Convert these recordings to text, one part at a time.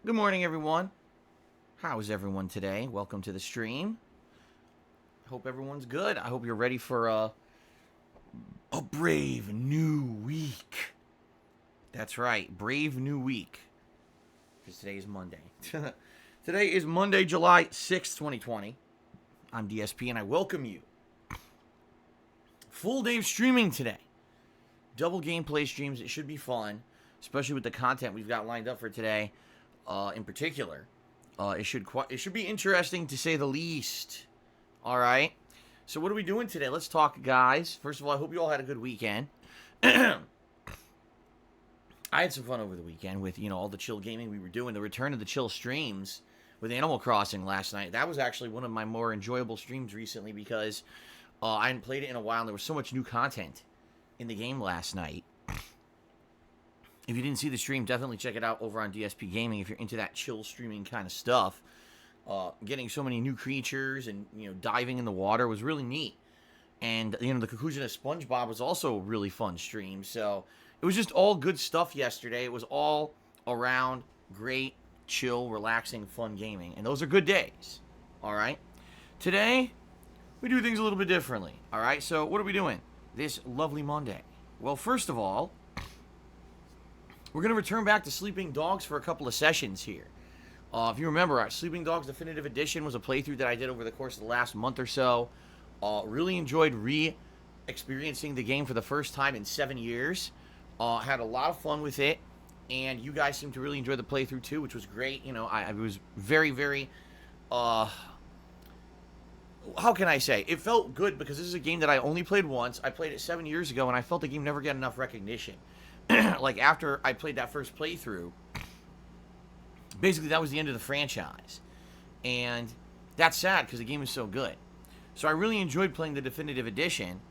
Good morning, everyone. How is everyone today? Welcome to the stream. Hope everyone's good. I hope you're ready for a brave new week. That's right, brave new week. Because today is Monday. Today is Monday, July 6th, 2020. I'm DSP, and I welcome you. Full day of streaming today. Double gameplay streams. It should be fun, especially with the content we've got lined up for today. In particular, it should be interesting to say the least. All right. So what are we doing today? Let's talk, guys. First of all, I hope you all had a good weekend. I had some fun over the weekend with all the chill gaming we were doing. The return of the chill streams with Animal Crossing last night. That was actually one of my more enjoyable streams recently because I hadn't played it in a while, and there was so much new content in the game last night. If you didn't see the stream, definitely check it out over on DSPGaming if you're into that chill streaming kind of stuff. Getting so many new creatures and diving in the water was really neat. And the conclusion of SpongeBob was also a really fun stream. So it was just all good stuff yesterday. It was all around great, chill, relaxing, fun gaming. And those are good days. All right. Today, we do things a little bit differently. All right. So what are we doing this lovely Monday? Well, first of all, we're going to return back to Sleeping Dogs for a couple of sessions here. If you remember, our Sleeping Dogs Definitive Edition was a playthrough that I did over the course of the last month or so. Really enjoyed re-experiencing the game for the first time in 7 years. Had a lot of fun with it, and you guys seemed to really enjoy the playthrough too, which was great. I was very, very... how can I say? It felt good because this is a game that I only played once. I played it 7 years ago, and I felt the game never got enough recognition. Like, after I played that first playthrough, basically that was the end of the franchise. And that's sad because the game is so good. So I really enjoyed playing the Definitive Edition.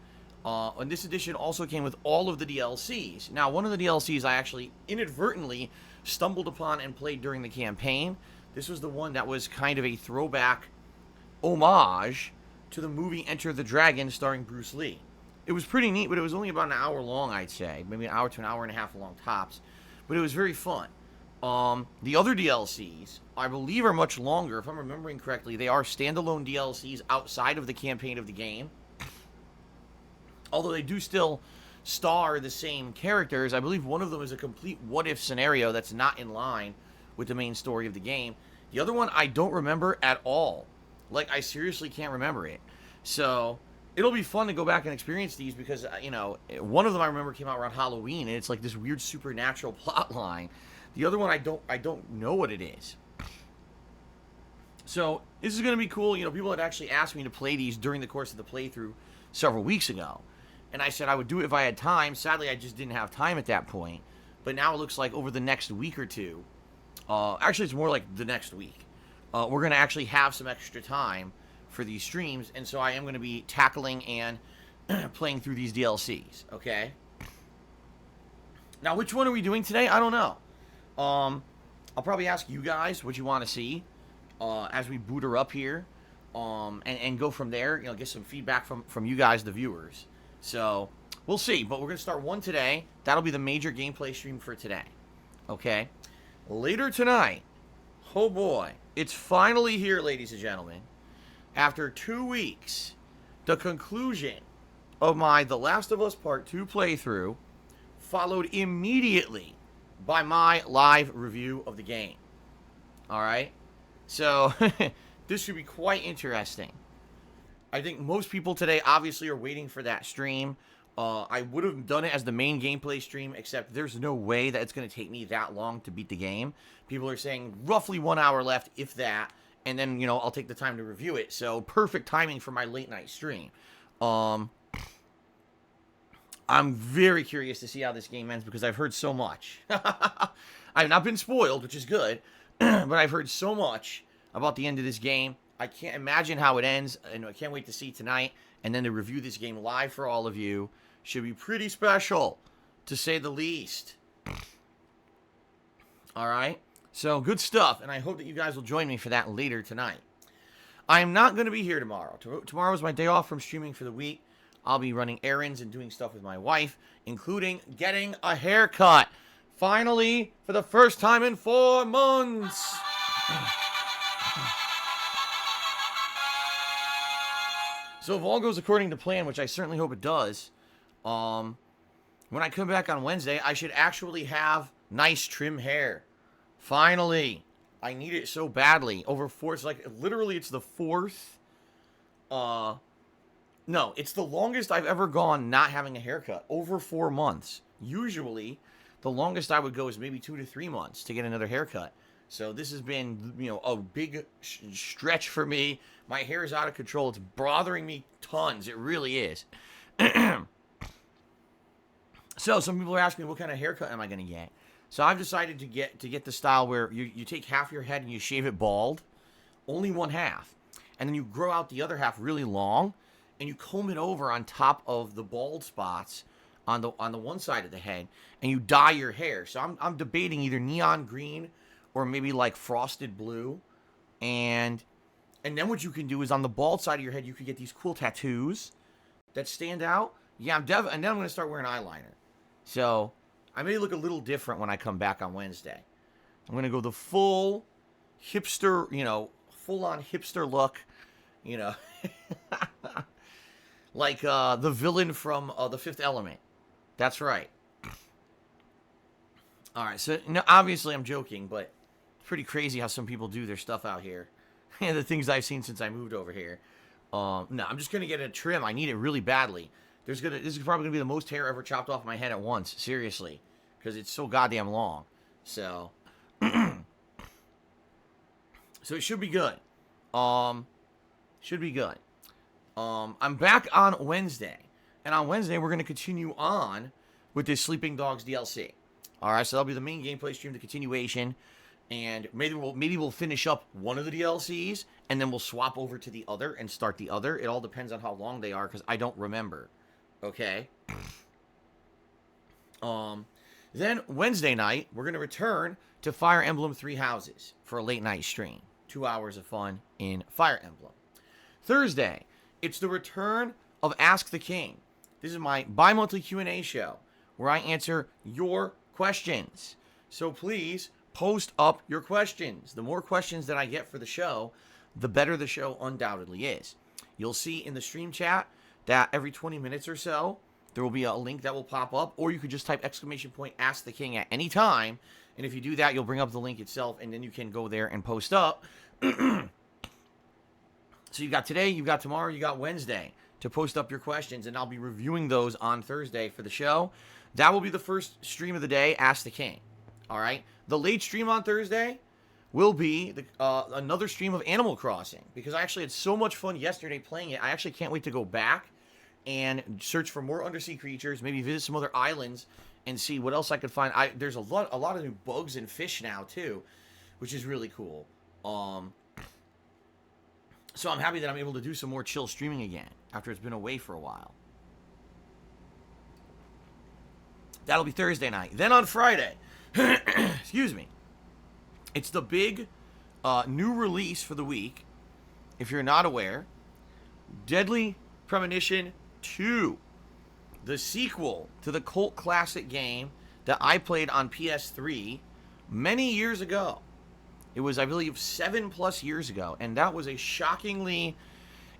And this edition also came with all of the DLCs. Now, one of the DLCs I actually inadvertently stumbled upon and played during the campaign. This was the one that was kind of a throwback homage to the movie Enter the Dragon starring Bruce Lee. It was pretty neat, but it was only about an hour long, I'd say. Maybe an hour to an hour and a half long tops. But it was very fun. The other DLCs, I believe, are much longer. If I'm remembering correctly, they are standalone DLCs outside of the campaign of the game. Although they do still star the same characters. I believe one of them is a complete what-if scenario that's not in line with the main story of the game. The other one, I don't remember at all. Like, I seriously can't remember it. So it'll be fun to go back and experience these because, one of them I remember came out around Halloween, and it's like this weird supernatural plot line. The other one, I don't know what it is. So this is going to be cool. People had actually asked me to play these during the course of the playthrough several weeks ago. And I said I would do it if I had time. Sadly, I just didn't have time at that point. But now it looks like over the next week or two, actually it's more like the next week, we're going to actually have some extra time for these streams, and so I am going to be tackling and playing through these DLCs, okay? Now, which one are we doing today? I don't know. I'll probably ask you guys what you want to see as we boot her up here, and go from there, get some feedback from you guys, the viewers. So, we'll see, but we're going to start one today. That'll be the major gameplay stream for today, okay? Later tonight, oh boy, it's finally here, ladies and gentlemen. After 2 weeks, the conclusion of my The Last of Us Part 2 playthrough, followed immediately by my live review of the game. Alright? So, this should be quite interesting. I think most people today obviously are waiting for that stream. I would have done it as the main gameplay stream, except there's no way that it's going to take me that long to beat the game. People are saying roughly 1 hour left, if that. And then, I'll take the time to review it. So, perfect timing for my late night stream. I'm very curious to see how this game ends because I've heard so much. I've not been spoiled, which is good. But I've heard so much about the end of this game. I can't imagine how it ends. And I can't wait to see tonight. And then to review this game live for all of you. Should be pretty special, to say the least. Alright? So, good stuff, and I hope that you guys will join me for that later tonight. I am not going to be here tomorrow. Tomorrow is my day off from streaming for the week. I'll be running errands and doing stuff with my wife, including getting a haircut. Finally, for the first time in 4 months. So if all goes according to plan, which I certainly hope it does, when I come back on Wednesday, I should actually have nice trim hair. Finally. I need it so badly. Over 4, it's like, literally, it's the 4th. No, it's the longest I've ever gone not having a haircut. Over 4 months. Usually, the longest I would go is maybe 2 to 3 months to get another haircut. So this has been, a big stretch for me. My hair is out of control. It's bothering me tons. It really is. So some people are asking me, what kind of haircut am I going to get? So I've decided to get the style where you take half your head and you shave it bald, only one half, and then you grow out the other half really long, and you comb it over on top of the bald spots on the one side of the head, and you dye your hair. So I'm debating either neon green or maybe like frosted blue, and then what you can do is on the bald side of your head you can get these cool tattoos that stand out. Yeah, and then I'm gonna start wearing eyeliner. So I may look a little different when I come back on Wednesday. I'm going to go the full hipster, full-on hipster look, like the villain from The Fifth Element. That's right. All right, so obviously I'm joking, but it's pretty crazy how some people do their stuff out here. And the things I've seen since I moved over here. No, I'm just going to get a trim. I need it really badly. This is probably going to be the most hair ever chopped off my head at once. Seriously. Because it's so goddamn long. So. So it should be good. Should be good. I'm back on Wednesday. And on Wednesday, we're going to continue on with this Sleeping Dogs DLC. Alright, so that'll be the main gameplay stream, the continuation. And maybe we'll finish up one of the DLCs. And then we'll swap over to the other and start the other. It all depends on how long they are. Because I don't remember. Okay. Then Wednesday night, we're going to return to Fire Emblem Three Houses for a late night stream. 2 hours of fun in Fire Emblem. Thursday, it's the return of Ask the King. This is my bi-monthly Q&A show where I answer your questions. So please post up your questions. The more questions that I get for the show, the better the show undoubtedly is. You'll see in the stream chat that every 20 minutes or so, there will be a link that will pop up, or you could just type ! Ask the King at any time, and if you do that, you'll bring up the link itself, and then you can go there and post up. So you got today, you got tomorrow, you got Wednesday to post up your questions, and I'll be reviewing those on Thursday for the show. That will be the first stream of the day, Ask the King. All right? The late stream on Thursday will be another stream of Animal Crossing, because I actually had so much fun yesterday playing it. I actually can't wait to go back and search for more undersea creatures, maybe visit some other islands and see what else I could find. There's a lot of new bugs and fish now too, which is really cool. So I'm happy that I'm able to do some more chill streaming again after it's been away for a while. That'll be Thursday night. Then on Friday, excuse me, it's the big new release for the week. If you're not aware, Deadly Premonition 2, the sequel to the cult classic game that I played on PS3 many years ago. It was, I believe, 7+ years ago, and that was a shockingly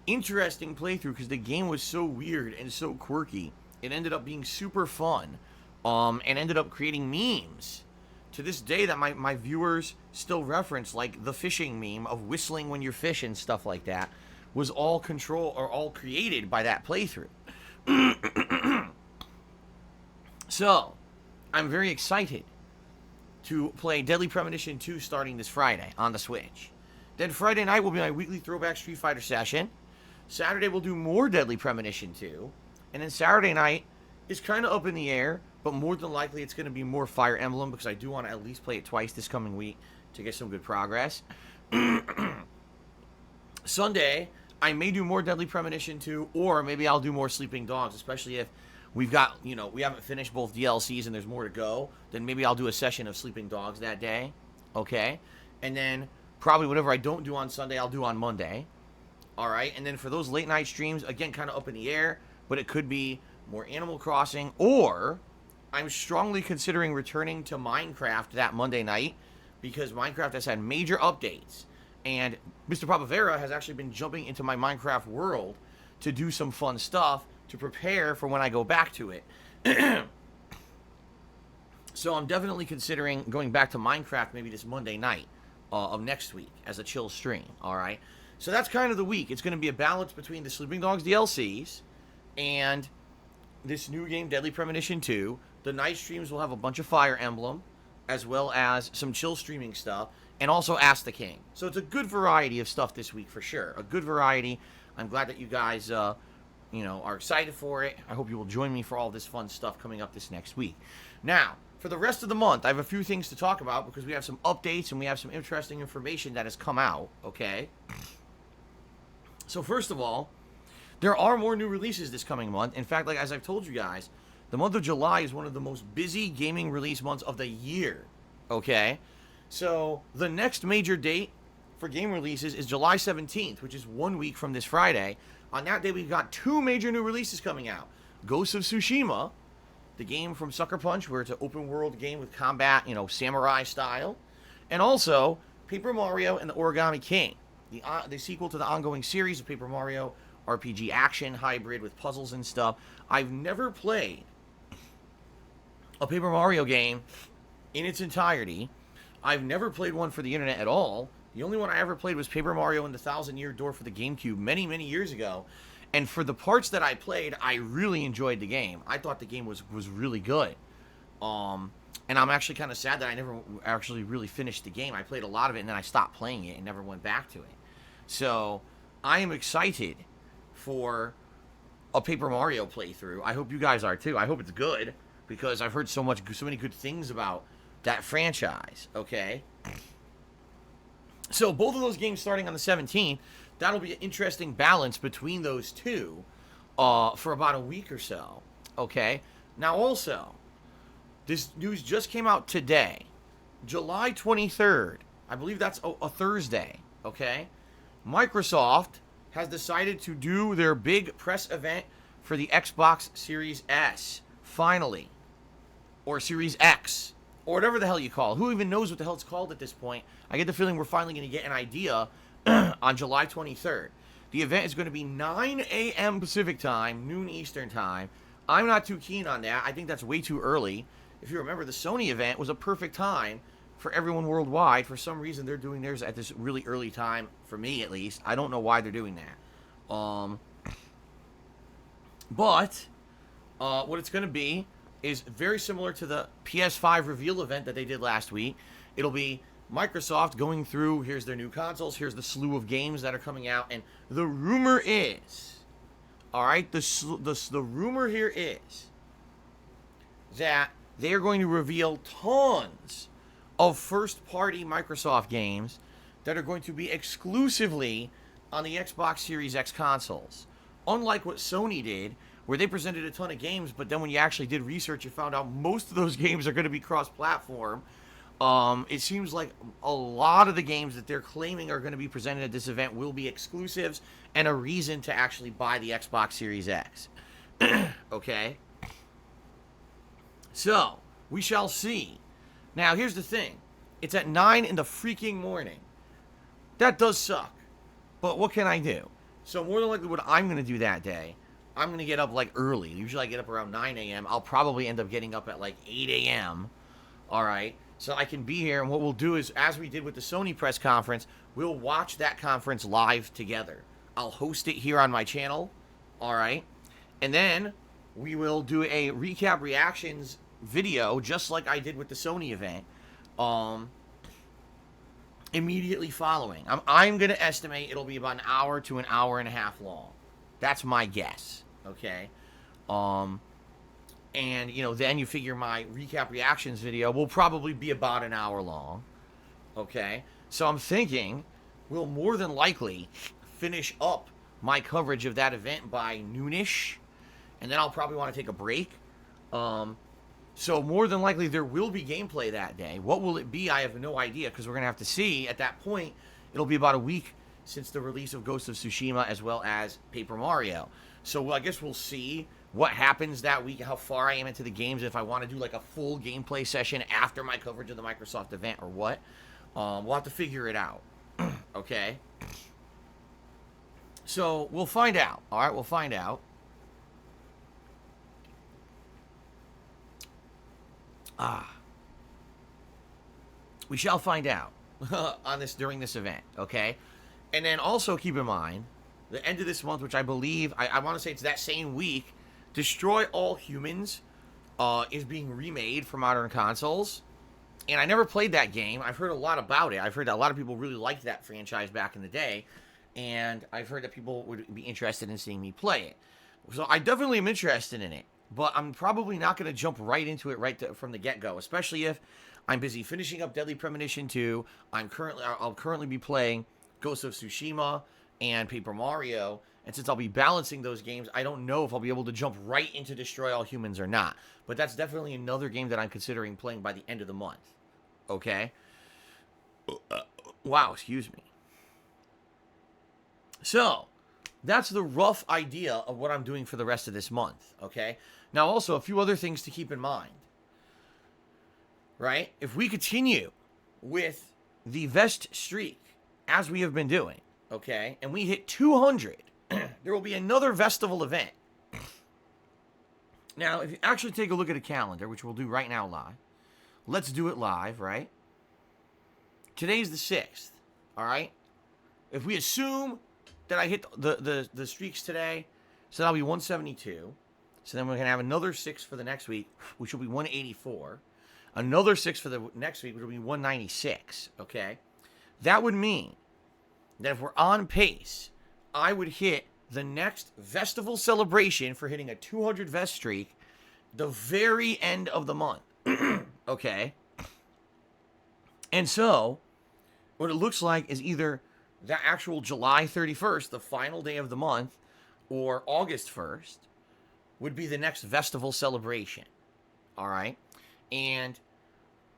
interesting playthrough because the game was so weird and so quirky. It ended up being super fun, and ended up creating memes to this day that my viewers still reference, like the fishing meme of whistling when you're fishing, stuff like that, was all created by that playthrough. So, I'm very excited to play Deadly Premonition 2 starting this Friday on the Switch. Then Friday night will be my weekly throwback Street Fighter session. Saturday we'll do more Deadly Premonition 2. And then Saturday night is kind of up in the air, but more than likely it's going to be more Fire Emblem because I do want to at least play it twice this coming week to get some good progress. Sunday, I may do more Deadly Premonition 2, or maybe I'll do more Sleeping Dogs, especially if we've got, we haven't finished both DLCs and there's more to go. Then maybe I'll do a session of Sleeping Dogs that day. Okay? And then probably whatever I don't do on Sunday, I'll do on Monday. Alright? And then for those late night streams, again, kind of up in the air, but it could be more Animal Crossing, or I'm strongly considering returning to Minecraft that Monday night because Minecraft has had major updates. And Mr. Papavera has actually been jumping into my Minecraft world to do some fun stuff to prepare for when I go back to it. So I'm definitely considering going back to Minecraft maybe this Monday night of next week as a chill stream, all right? So that's kind of the week. It's going to be a balance between the Sleeping Dogs DLCs and this new game, Deadly Premonition 2. The night streams will have a bunch of Fire Emblem, as well as some chill streaming stuff, and also Ask the King. So it's a good variety of stuff this week for sure. A good variety. I'm glad that you guys, are excited for it. I hope you will join me for all this fun stuff coming up this next week. Now, for the rest of the month, I have a few things to talk about because we have some updates and we have some interesting information that has come out, okay? So first of all, there are more new releases this coming month. In fact, like as I've told you guys, the month of July is one of the most busy gaming release months of the year, okay? So the next major date for game releases is July 17th, which is 1 week from this Friday. On that day, we've got 2 major new releases coming out. Ghost of Tsushima, the game from Sucker Punch, where it's an open world game with combat, samurai style. And also, Paper Mario and the Origami King, the sequel to the ongoing series of Paper Mario RPG action hybrid with puzzles and stuff. I've never played a Paper Mario game in its entirety. I've never played one for the internet at all. The only one I ever played was Paper Mario and the Thousand Year Door for the GameCube many, many years ago. And for the parts that I played, I really enjoyed the game. I thought the game was really good. And I'm actually kind of sad that I never actually really finished the game. I played a lot of it and then I stopped playing it and never went back to it. So I am excited for a Paper Mario playthrough. I hope you guys are too. I hope it's good because I've heard so many good things about that franchise, okay? So both of those games starting on the 17th, that'll be an interesting balance between those two for about a week or so, okay? Now also, this news just came out today, July 23rd. I believe that's a Thursday, okay? Microsoft has decided to do their big press event for the Xbox Series S, finally. Or Series X, or whatever the hell you call it. Who even knows what the hell it's called at this point? I get the feeling we're finally going to get an idea on July 23rd. The event is going to be 9 a.m. Pacific time, noon Eastern time. I'm not too keen on that. I think that's way too early. If you remember, the Sony event was a perfect time for everyone worldwide. For some reason, they're doing theirs at this really early time, for me at least. I don't know why they're doing that. But what it's going to be is very similar to the PS5 reveal event that they did last week. It'll be Microsoft going through, here's their new consoles, here's the slew of games that are coming out, and the rumor is, all right, the rumor here is that they are going to reveal tons of first-party Microsoft games that are going to be exclusively on the Xbox Series X consoles. Unlike what Sony did, where they presented a ton of games, but then when you actually did research, you found out most of those games are going to be cross-platform. It seems like a lot of the games that they're claiming are going to be presented at this event will be exclusives and a reason to actually buy the Xbox Series X. Okay? So, we shall see. Now, here's the thing. It's at 9 in the freaking morning. That does suck. But what can I do? So, more than likely what I'm going to do that day, I'm going to get up like early. Usually I get up around 9 a.m. I'll probably end up getting up at like 8 a.m. All right? So I can be here, and what we'll do is, as we did with the Sony press conference, we'll watch that conference live together. I'll host it here on my channel, all right? And then we will do a recap reactions video, just like I did with the Sony event, immediately following. I'm going to estimate it'll be about an hour to an hour and a half long. That's my guess, okay? And, then you figure my recap reactions video will probably be about an hour long, okay? So I'm thinking we'll more than likely finish up my coverage of that event by noonish, and then I'll probably want to take a break. So more than likely there will be gameplay that day. What will it be? I have no idea, because we're going to have to see. At that point, it'll be about a week since the release of Ghost of Tsushima as well as Paper Mario. So I guess we'll see what happens that week, how far I am into the games, if I want to do like a full gameplay session after my coverage of the Microsoft event or what. We'll have to figure it out. Okay? So, we'll find out. All right, we'll find out. We shall find out on this during this event, okay? And then also keep in mind, the end of this month, which I believe, I want to say it's that same week, Destroy All Humans is being remade for modern consoles. And I never played that game. I've heard a lot about it. I've heard that a lot of people really liked that franchise back in the day. And I've heard that people would be interested in seeing me play it. So I definitely am interested in it. But I'm probably not going to jump right into it from the get-go. Especially if I'm busy finishing up Deadly Premonition 2. I'll currently be playing Ghost of Tsushima and Paper Mario. And since I'll be balancing those games, I don't know if I'll be able to jump right into Destroy All Humans or not. But that's definitely another game that I'm considering playing by the end of the month. Okay? Wow, excuse me. So, that's the rough idea of what I'm doing for the rest of this month. Okay? Now, also, a few other things to keep in mind. Right? If we continue with the Vest streak, as we have been doing, okay, and we hit 200, there will be another Vestival event. Now, if you actually take a look at a calendar, which we'll do right now live, let's do it live, right? Today's the 6th, all right? If we assume that I hit the streaks today, so that'll be 172. So then we're going to have another 6 for the next week, which will be 184. Another 6 for the next week, which will be 196, okay? That would mean that if we're on pace, I would hit the next Vestival celebration for hitting a 200 Vest streak the very end of the month, okay? And so, what it looks like is either that actual July 31st, the final day of the month, or August 1st, would be the next Vestival celebration, all right? And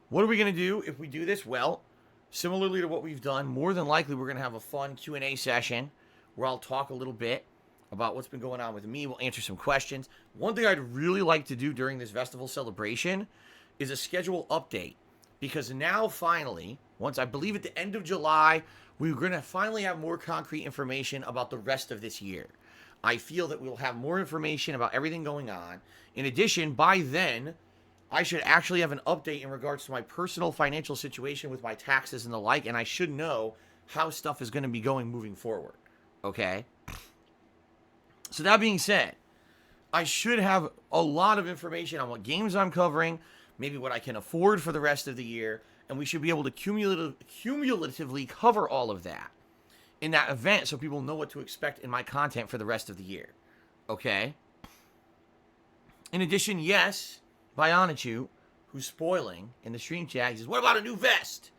what are we going to do if we do this? Well, similarly to what we've done, more than likely we're going to have a fun Q&A session where I'll talk a little bit about what's been going on with me. We'll answer some questions. One thing I'd really like to do during this Vestival celebration is a schedule update. Because now, finally, once I believe at the end of July, we're going to finally have more concrete information about the rest of this year. I feel that we'll have more information about everything going on. In addition, by then, I should actually have an update in regards to my personal financial situation with my taxes and the like, and I should know how stuff is going to be going moving forward. Okay? So that being said, I should have a lot of information on what games I'm covering, maybe what I can afford for the rest of the year, and we should be able to cumulatively cover all of that in that event so people know what to expect in my content for the rest of the year. Okay? In addition, yes, Bionichu, who's spoiling in the stream chat, he says, what about a new vest?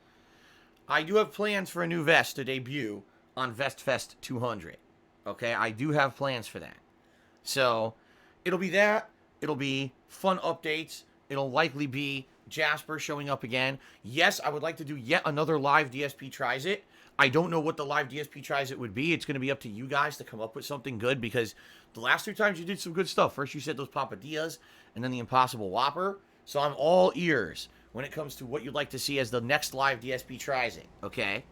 I do have plans for a new vest to debut on VestFest 200. Okay? I do have plans for that. So, it'll be that. It'll be fun updates. It'll likely be Jasper showing up again. Yes, I would like to do yet another live DSP Tries It. I don't know what the live DSP Tries It would be. It's going to be up to you guys to come up with something good because the last 2 times you did some good stuff. First you said those Papadillas and then the Impossible Whopper. So I'm all ears when it comes to what you'd like to see as the next live DSP Tries It. Okay?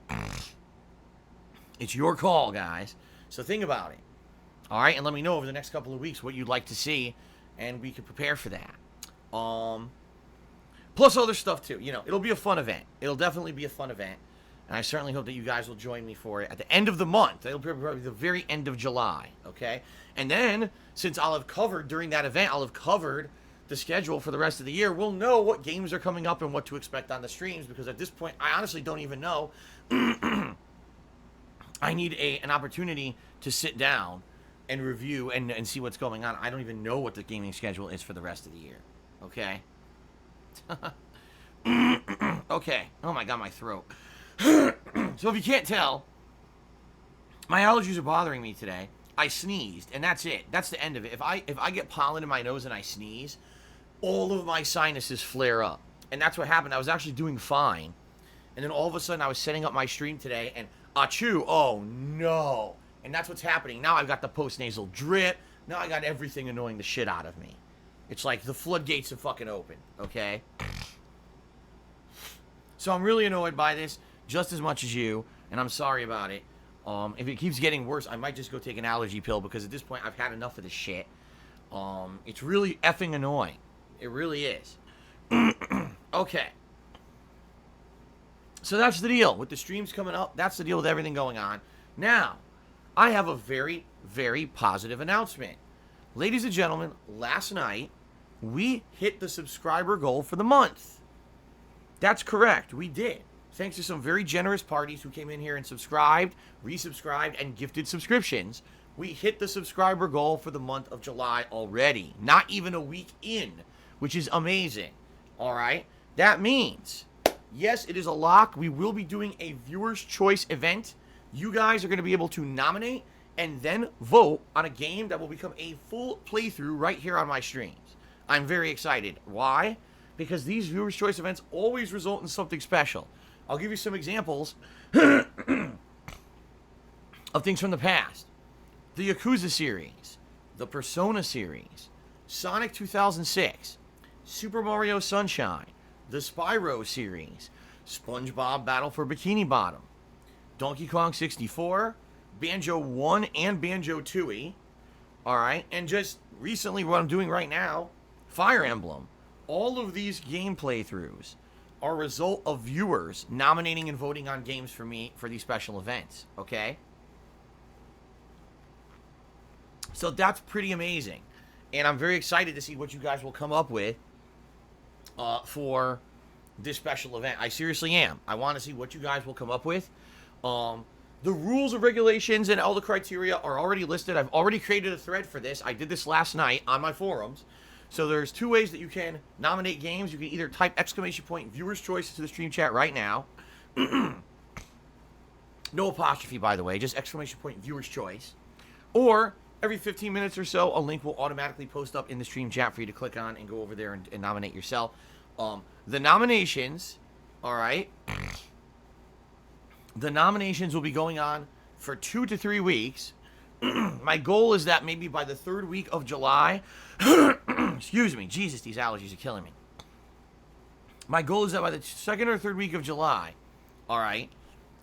It's your call, guys. So think about it. All right? And let me know over the next couple of weeks what you'd like to see and we can prepare for that. Plus other stuff too. You know, it'll be a fun event. It'll definitely be a fun event. And I certainly hope that you guys will join me for it at the end of the month. It'll be probably the very end of July, okay? And then, since I'll have covered, during that event, I'll have covered the schedule for the rest of the year, we'll know what games are coming up and what to expect on the streams, because at this point, I honestly don't even know. I need an opportunity to sit down and review and see what's going on. I don't even know what the gaming schedule is for the rest of the year, okay? Okay. Oh my god, my throat. So if you can't tell, my allergies are bothering me today. I sneezed, and that's it. That's the end of it. If I get pollen in my nose and I sneeze, all of my sinuses flare up. And that's what happened. I was actually doing fine. And then all of a sudden I was setting up my stream today and achoo, oh no. And that's what's happening. Now I've got the post-nasal drip. now I got everything annoying the shit out of me. It's like the floodgates have fucking opened, okay? So I'm really annoyed by this, just as much as you, and I'm sorry about it. If it keeps getting worse, I might just go take an allergy pill, because at this point, I've had enough of this shit. It's really effing annoying. It really is. Okay. So that's the deal with the streams coming up. That's the deal with everything going on. Now, I have a very, very positive announcement. Ladies and gentlemen, last night, we hit the subscriber goal for the month. That's correct. We did. Thanks to some very generous parties who came in here and subscribed, resubscribed, and gifted subscriptions, we hit the subscriber goal for the month of July already. Not even a week in, which is amazing. All right? That means, yes, it is a lock. We will be doing a viewer's choice event. You guys are going to be able to nominate and then vote on a game that will become a full playthrough right here on my streams. I'm very excited. Why? Because these viewer's choice events always result in something special. I'll give you some examples of things from the past. The Yakuza series, the Persona series, Sonic 2006, Super Mario Sunshine, the Spyro series, SpongeBob Battle for Bikini Bottom, Donkey Kong 64, Banjo 1 and Banjo 2E, alright, and just recently what I'm doing right now, Fire Emblem. All of these game playthroughs are a result of viewers nominating and voting on games for me for these special events, okay? So that's pretty amazing. And I'm very excited to see what you guys will come up with for this special event. I seriously am. I want to see what you guys will come up with. The rules and regulations and all the criteria are already listed. I've already created a thread for this. I did this last night on my forums. So there's two ways that you can nominate games. You can either type ! Viewer's Choice into the stream chat right now. No apostrophe, by the way, just ! Viewer's Choice. Or every 15 minutes or so, a link will automatically post up in the stream chat for you to click on and go over there and nominate yourself. The nominations, all right, the nominations will be going on for 2 to 3 weeks. My goal is that maybe by the 3rd week of July, excuse me, Jesus, these allergies are killing me. My goal is that by the 2nd or 3rd week of July, all right,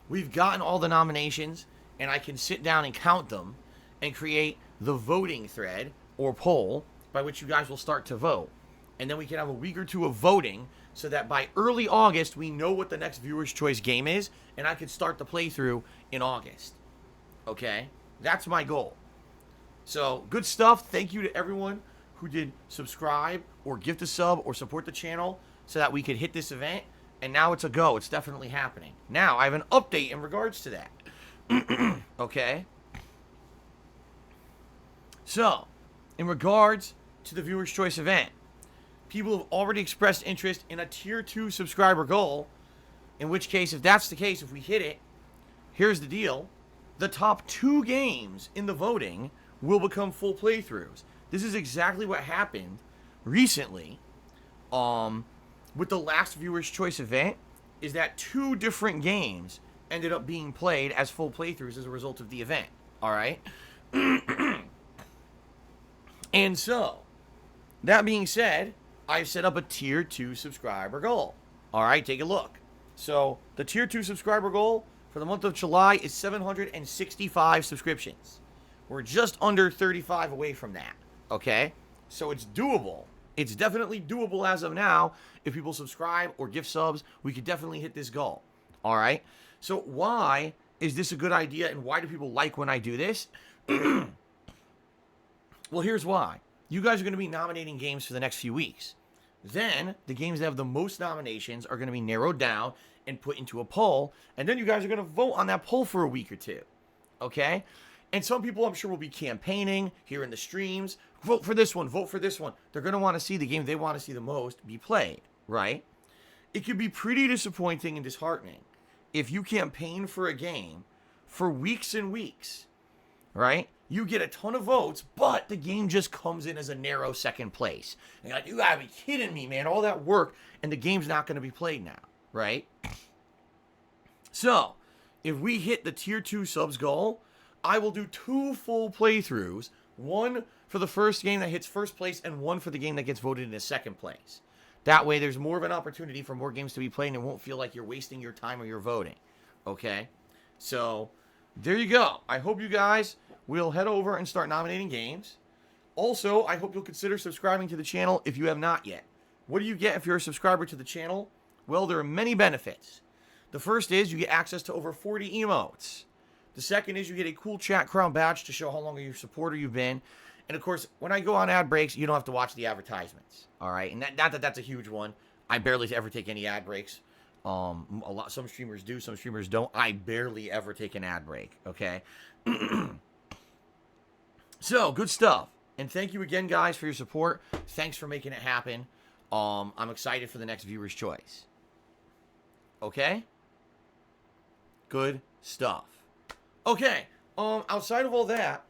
we've gotten all the nominations, and I can sit down and count them and create the voting thread or poll by which you guys will start to vote. And then we can have a week or two of voting so that by early August, we know what the next viewer's choice game is, and I can start the playthrough in August. Okay? That's my goal. So, good stuff. Thank you to everyone who did subscribe or gift a sub or support the channel so that we could hit this event. And now it's a go. It's definitely happening. Now, I have an update in regards to that. Okay? So, in regards to the viewer's choice event, people have already expressed interest in a tier 2 subscriber goal, in which case, if that's the case, if we hit it, here's the deal. The top 2 games in the voting will become full playthroughs. This is exactly what happened recently with the last viewer's choice event, is that 2 different games ended up being played as full playthroughs as a result of the event. All right? And so, that being said, I've set up a tier 2 subscriber goal. All right, take a look. So, the tier 2 subscriber goal for the month of July is 765 subscriptions. We're just under 35 away from that, okay? So it's doable. It's definitely doable as of now. If people subscribe or gift subs, we could definitely hit this goal, all right? So why is this a good idea, and why do people like when I do this? Well, here's why. You guys are going to be nominating games for the next few weeks. Then, the games that have the most nominations are going to be narrowed down and put into a poll, and then you guys are going to vote on that poll for a week or two, okay? And some people, I'm sure, will be campaigning here in the streams. Vote for this one, vote for this one. They're going to want to see the game they want to see the most be played, right? It could be pretty disappointing and disheartening if you campaign for a game for weeks and weeks, right? You get a ton of votes, but the game just comes in as a narrow second place. And you're like, you gotta be kidding me, man. All that work, and the game's not going to be played now, right? So, if we hit the tier 2 subs goal, I will do 2 full playthroughs One for the first game that hits first place and one for the game that gets voted into second place. That way there's more of an opportunity for more games to be played and it won't feel like you're wasting your time or you're voting. Okay? So, there you go. I hope you guys will head over and start nominating games. Also, I hope you'll consider subscribing to the channel if you have not yet. What do you get if you're a subscriber to the channel? Well, there are many benefits. The first is you get access to over 40 emotes. The second is you get a cool chat crown badge to show how long of your supporter you've been. And of course, when I go on ad breaks, you don't have to watch the advertisements. All right, and that's a huge one. I barely ever take any ad breaks. Some streamers do, some streamers don't. I barely ever take an ad break. Okay. So good stuff. And thank you again, guys, for your support. Thanks for making it happen. I'm excited for the next viewer's choice. Okay? Good stuff. Okay. Outside of all that,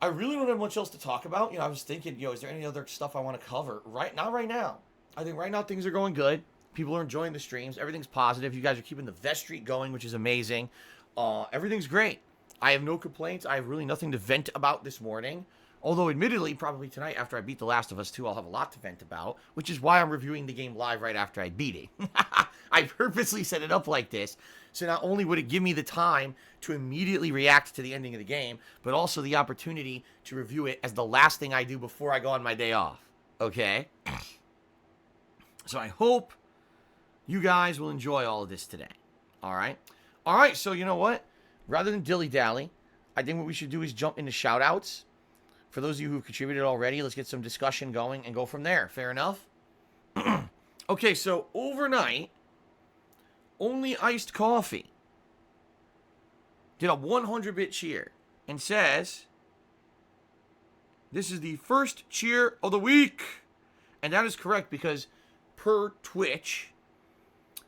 I really don't have much else to talk about. You know, I was thinking, is there any other stuff I want to cover? Not right now. I think right now things are going good. People are enjoying the streams. Everything's positive. You guys are keeping the Vest Streak going, which is amazing. Everything's great. I have no complaints. I have really nothing to vent about this morning. Although, admittedly, probably tonight after I beat The Last of Us 2, I'll have a lot to vent about, which is why I'm reviewing the game live right after I beat it. I purposely set it up like this, so not only would it give me the time to immediately react to the ending of the game, but also the opportunity to review it as the last thing I do before I go on my day off. Okay? So I hope you guys will enjoy all of this today. All right? All right, so you know what? Rather than dilly-dally, I think what we should do is jump into shout-outs. For those of you who've contributed already, let's get some discussion going and go from there. Fair enough? Okay, so overnight, Only Iced Coffee did a 100-bit cheer and says, this is the first cheer of the week. And that is correct because per Twitch,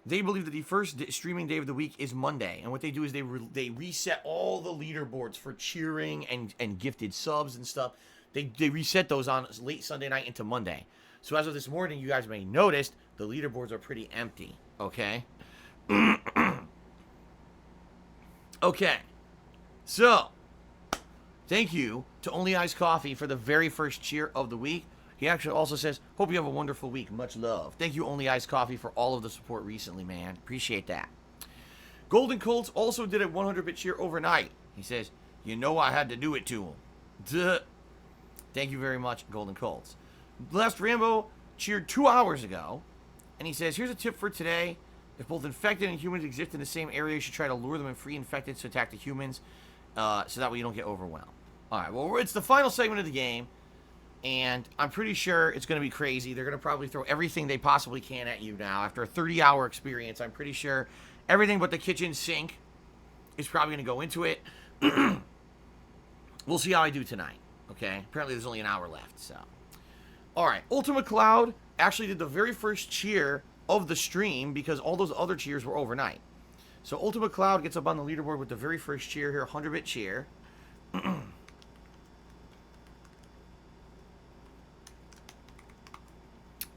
they believe that the first streaming day of the week is Monday. And what they do is they reset all the leaderboards for cheering and gifted subs and stuff. They reset those on late Sunday night into Monday. So as of this morning, you guys may have noticed, the leaderboards are pretty empty. Okay? Okay. So, thank you to Only Iced Coffee for the very first cheer of the week. He actually also says, hope you have a wonderful week. Much love. Thank you, Only Iced Coffee, for all of the support recently, man. Appreciate that. Golden Colts also did a 100-bit cheer overnight. He says, you know I had to do it to him. Duh. Thank you very much, Golden Colts. Last Rambo cheered 2 hours ago. And he says, here's a tip for today. If both infected and humans exist in the same area, you should try to lure them and free infected to attack the humans. So that way you don't get overwhelmed. Alright, well, it's the final segment of the game. And I'm pretty sure it's going to be crazy. They're going to probably throw everything they possibly can at you now. After a 30-hour experience, I'm pretty sure everything but the kitchen sink is probably going to go into it. We'll see how I do tonight. Okay? Apparently there's only an hour left, so. Alright, Ultima Cloud actually did the very first cheer of the stream because all those other cheers were overnight. So Ultima Cloud gets up on the leaderboard with the very first cheer here, 100-bit cheer.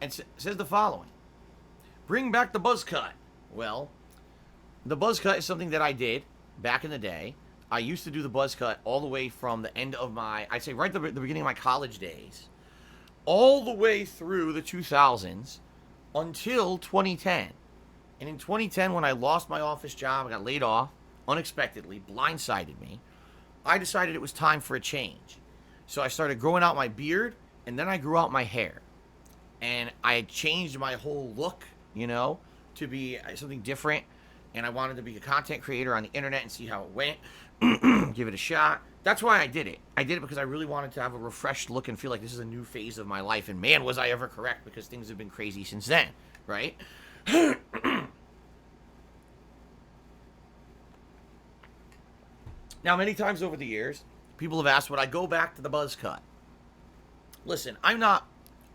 And says the following. Bring back the buzz cut. Well, the buzz cut is something that I did back in the day. I used to do the buzz cut all the way from the end of my, I'd say right at the beginning of my college days, all the way through the 2000s until 2010. And in 2010, when I lost my office job, I got laid off, unexpectedly, blindsided me, I decided it was time for a change. So I started growing out my beard, and then I grew out my hair. And I had changed my whole look, to be something different. And I wanted to be a content creator on the internet and see how it went. Give it a shot. That's why I did it. I did it because I really wanted to have a refreshed look and feel like this is a new phase of my life. And man, was I ever correct, because things have been crazy since then, right? Now, many times over the years, people have asked, would I go back to the buzz cut? Listen, I'm not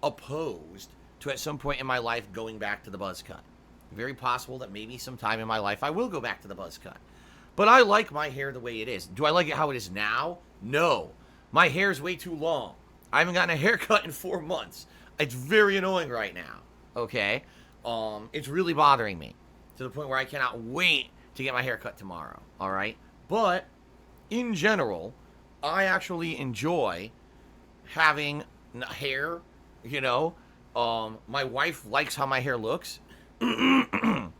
opposed to at some point in my life going back to the buzz cut. Very possible that maybe sometime in my life I will go back to the buzz cut. But I like my hair the way it is. Do I like it how it is now? No. My hair is way too long. I haven't gotten a haircut in 4 months. It's very annoying right now. Okay? It's really bothering me to the point where I cannot wait to get my hair cut tomorrow. Alright? But in general, I actually enjoy having hair, you know. My wife likes how my hair looks. And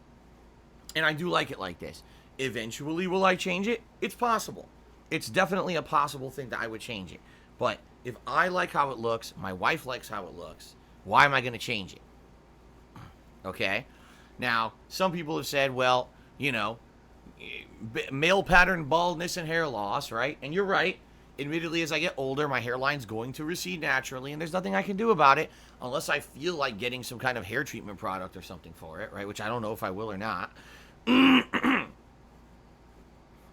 I do like it like this. Eventually, will I change it? It's possible. It's definitely a possible thing that I would change it. But if I like how it looks, my wife likes how it looks, why am I going to change it? Okay? Now, some people have said, well, you know, male pattern baldness and hair loss, right? And you're right. Admittedly, as I get older, my hairline's going to recede naturally, and there's nothing I can do about it unless I feel like getting some kind of hair treatment product or something for it, right? Which I don't know if I will or not.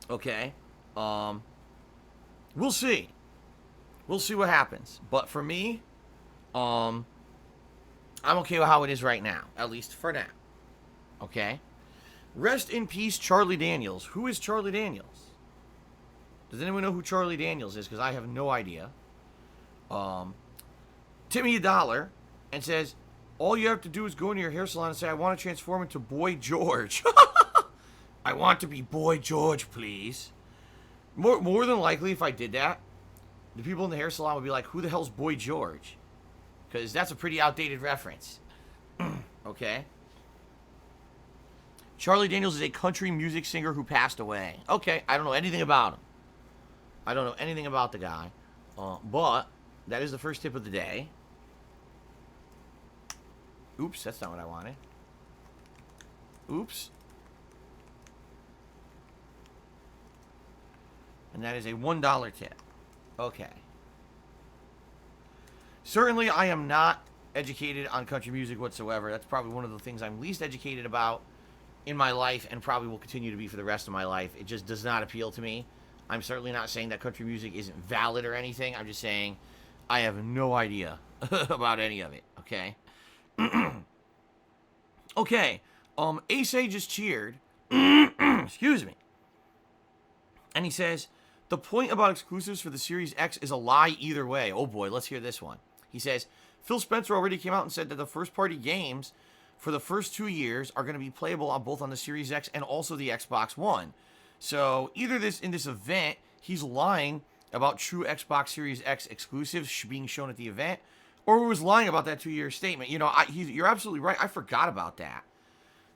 Okay. We'll see. We'll see what happens. But for me, I'm okay with how it is right now, at least for now. Okay? Rest in peace, Charlie Daniels. Who is Charlie Daniels? Does anyone know who Charlie Daniels is? Because I have no idea. Tip me $1 and says, all you have to do is go into your hair salon and say, I want to transform into Boy George. I want to be Boy George, please. More than likely, if I did that, the people in the hair salon would be like, who the hell's Boy George? Because that's a pretty outdated reference. Okay? Charlie Daniels is a country music singer who passed away. Okay, I don't know anything about him. I don't know anything about the guy. But that is the first tip of the day. Oops, that's not what I wanted. Oops. And that is a $1 tip. Okay. Certainly, I am not educated on country music whatsoever. That's probably one of the things I'm least educated about in my life and probably will continue to be for the rest of my life. It just does not appeal to me. I'm certainly not saying that country music isn't valid or anything. I'm just saying I have no idea about any of it, okay? Okay, Ace just cheered. Excuse me. And he says, the point about exclusives for the Series X is a lie either way. Oh boy, let's hear this one. He says, Phil Spencer already came out and said that the first-party games for the first 2 years are going to be playable on both on the Series X and also the Xbox One. So either in this event, he's lying about true Xbox Series X exclusives being shown at the event, or he was lying about that 2-year statement. You know, you're absolutely right. I forgot about that.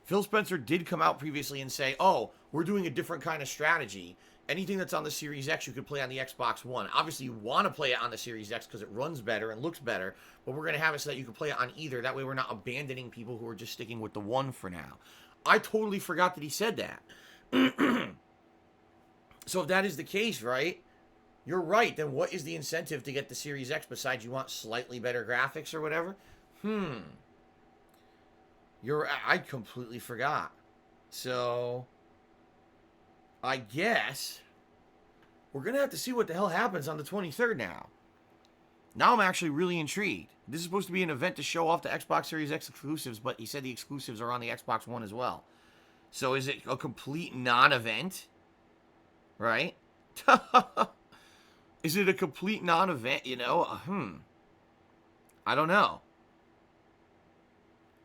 Phil Spencer did come out previously and say, oh, we're doing a different kind of strategy. Anything that's on the Series X, you could play on the Xbox One. Obviously, you want to play it on the Series X because it runs better and looks better, but we're going to have it so that you can play it on either. That way, we're not abandoning people who are just sticking with the one for now. I totally forgot that he said that. So if that is the case, right, you're right. Then what is the incentive to get the Series X besides you want slightly better graphics or whatever? I completely forgot. So I guess we're going to have to see what the hell happens on the 23rd now. Now I'm actually really intrigued. This is supposed to be an event to show off the Xbox Series X exclusives, but he said the exclusives are on the Xbox One as well. So is it a complete non-event? Right? Is it a complete non-event, you know? I don't know.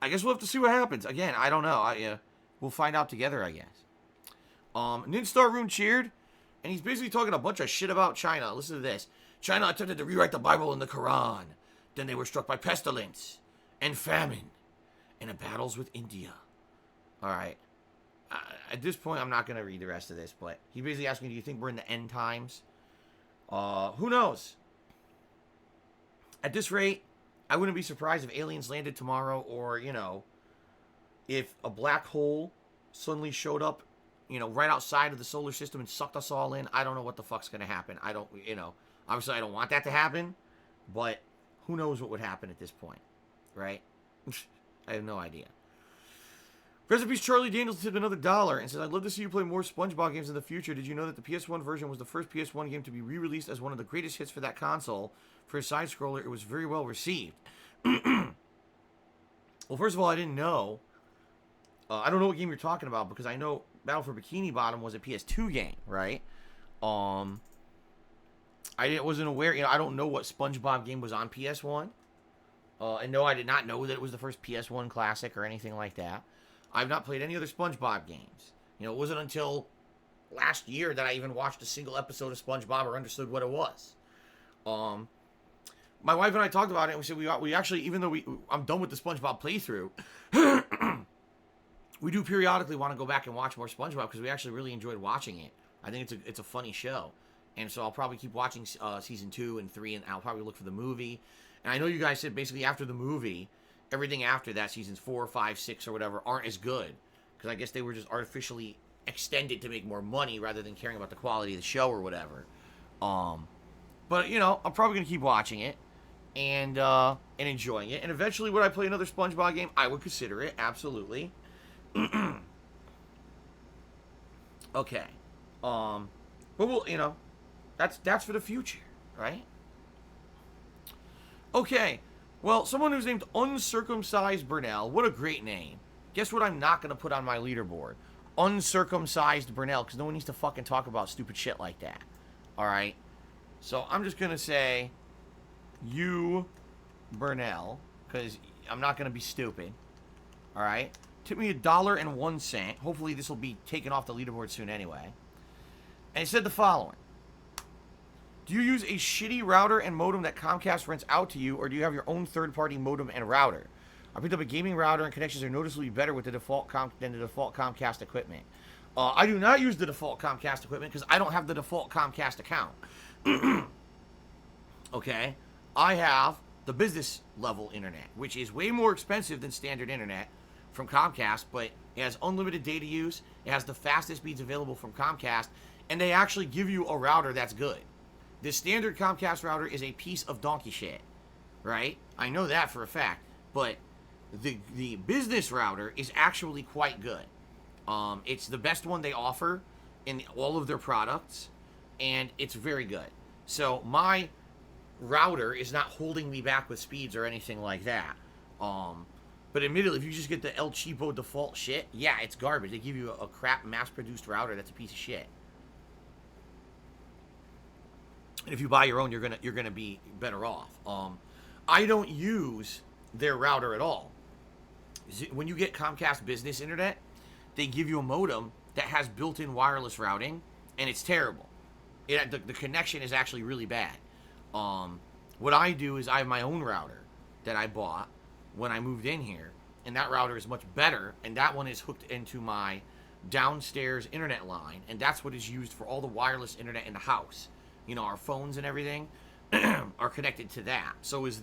I guess we'll have to see what happens. Again, I don't know. We'll find out together, I guess. Ninstar Rune cheered, and he's basically talking a bunch of shit about China. Listen to this. China attempted to rewrite the Bible and the Quran. Then they were struck by pestilence and famine and in battles with India. All right. At this point, I'm not going to read the rest of this, but he basically asked me, do you think we're in the end times? Who knows? At this rate, I wouldn't be surprised if aliens landed tomorrow, or, you know, if a black hole suddenly showed up, you know, right outside of the solar system and sucked us all in. I don't know what the fuck's going to happen. I don't, you know, obviously I don't want that to happen, but who knows what would happen at this point, right? I have no idea. Rest in peace, Charlie Daniels tipped another $1 and says, I'd love to see you play more SpongeBob games in the future. Did you know that the PS1 version was the first PS1 game to be re-released as one of the greatest hits for that console? For a side-scroller, it was very well received. Well, first of all, I didn't know. I don't know what game you're talking about, because I know Battle for Bikini Bottom was a PS2 game, right? I wasn't aware, you know, I don't know what SpongeBob game was on PS1. And no, I did not know that it was the first PS1 classic or anything like that. I've not played any other SpongeBob games. You know, it wasn't until last year that I even watched a single episode of SpongeBob or understood what it was. My wife and I talked about it, and we said we actually, even though I'm done with the SpongeBob playthrough, we do periodically want to go back and watch more SpongeBob because we actually really enjoyed watching it. I think it's a funny show, and so I'll probably keep watching season 2 and 3, and I'll probably look for the movie. And I know you guys said basically after the movie, everything after that, seasons 4, 5, 6, or whatever, aren't as good because I guess they were just artificially extended to make more money rather than caring about the quality of the show or whatever. But you know, I'm probably gonna keep watching it and enjoying it. And eventually, would I play another SpongeBob game? I would consider it, absolutely. Okay. But we'll, you know, that's for the future, right? Okay. Well, someone who's named Uncircumcised Burnell. What a great name. Guess what I'm not gonna put on my leaderboard? Uncircumcised Burnell, because no one needs to fucking talk about stupid shit like that. Alright? So I'm just gonna say you Burnell, because I'm not gonna be stupid. Alright? Took me $1.01. Hopefully this will be taken off the leaderboard soon anyway. And it said the following. Do you use a shitty router and modem that Comcast rents out to you, or do you have your own third-party modem and router? I picked up a gaming router and connections are noticeably better with the default than the default Comcast equipment. I do not use the default Comcast equipment because I don't have the default Comcast account. Okay? I have the business level internet, which is way more expensive than standard internet from Comcast, but it has unlimited data use, it has the fastest speeds available from Comcast, and they actually give you a router that's good. The standard Comcast router is a piece of donkey shit, right? I know that for a fact, but the business router is actually quite good. It's the best one they offer in all of their products, and it's very good. So my router is not holding me back with speeds or anything like that. But admittedly, if you just get the El Cheapo default shit, yeah, it's garbage. They give you a crap mass-produced router that's a piece of shit. And if you buy your own, you're gonna be better off. I don't use their router at all. When you get Comcast Business Internet, they give you a modem that has built-in wireless routing, and it's terrible. The connection is actually really bad. What I do is I have my own router that I bought when I moved in here, and that router is much better, and that one is hooked into my downstairs internet line, and that's what is used for all the wireless internet in the house. You know, our phones and everything are connected to that. So is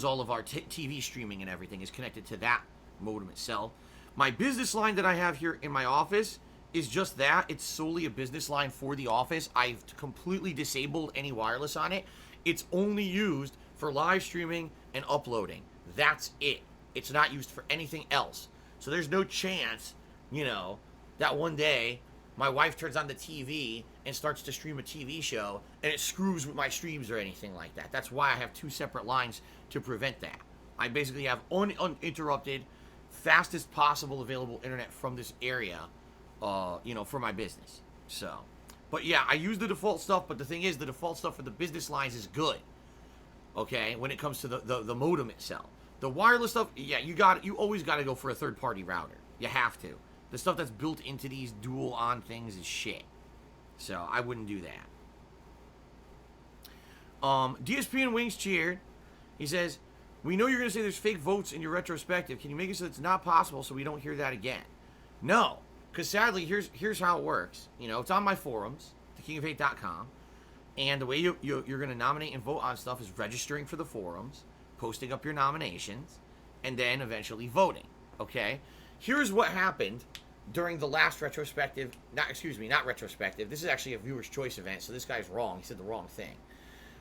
all of our TV streaming and everything is connected to that modem itself. My business line that I have here in my office is just that. It's solely a business line for the office. I've completely disabled any wireless on it. It's only used for live streaming and uploading. That's it. It's not used for anything else. So there's no chance, you know, that one day my wife turns on the TV and starts to stream a TV show and it screws with my streams or anything like that. That's why I have two separate lines to prevent that. I basically have uninterrupted, fastest possible available internet from this area, you know, for my business. So, but yeah, I use the default stuff, but the thing is, the default stuff for the business lines is good. Okay, when it comes to the modem itself. The wireless stuff, yeah, you always got to go for a third-party router. You have to. The stuff that's built into these dual-on things is shit. So, I wouldn't do that. DSP and Wings cheered. He says, we know you're going to say there's fake votes in your retrospective. Can you make it so it's not possible so we don't hear that again? No. Because sadly, here's how it works. You know, it's on my forums, thekingofhate.com. And the way you're going to nominate and vote on stuff is registering for the forums, posting up your nominations, and then eventually voting. Okay? Here's what happened during the last retrospective. Not retrospective. This is actually a viewer's choice event, so this guy's wrong. He said the wrong thing.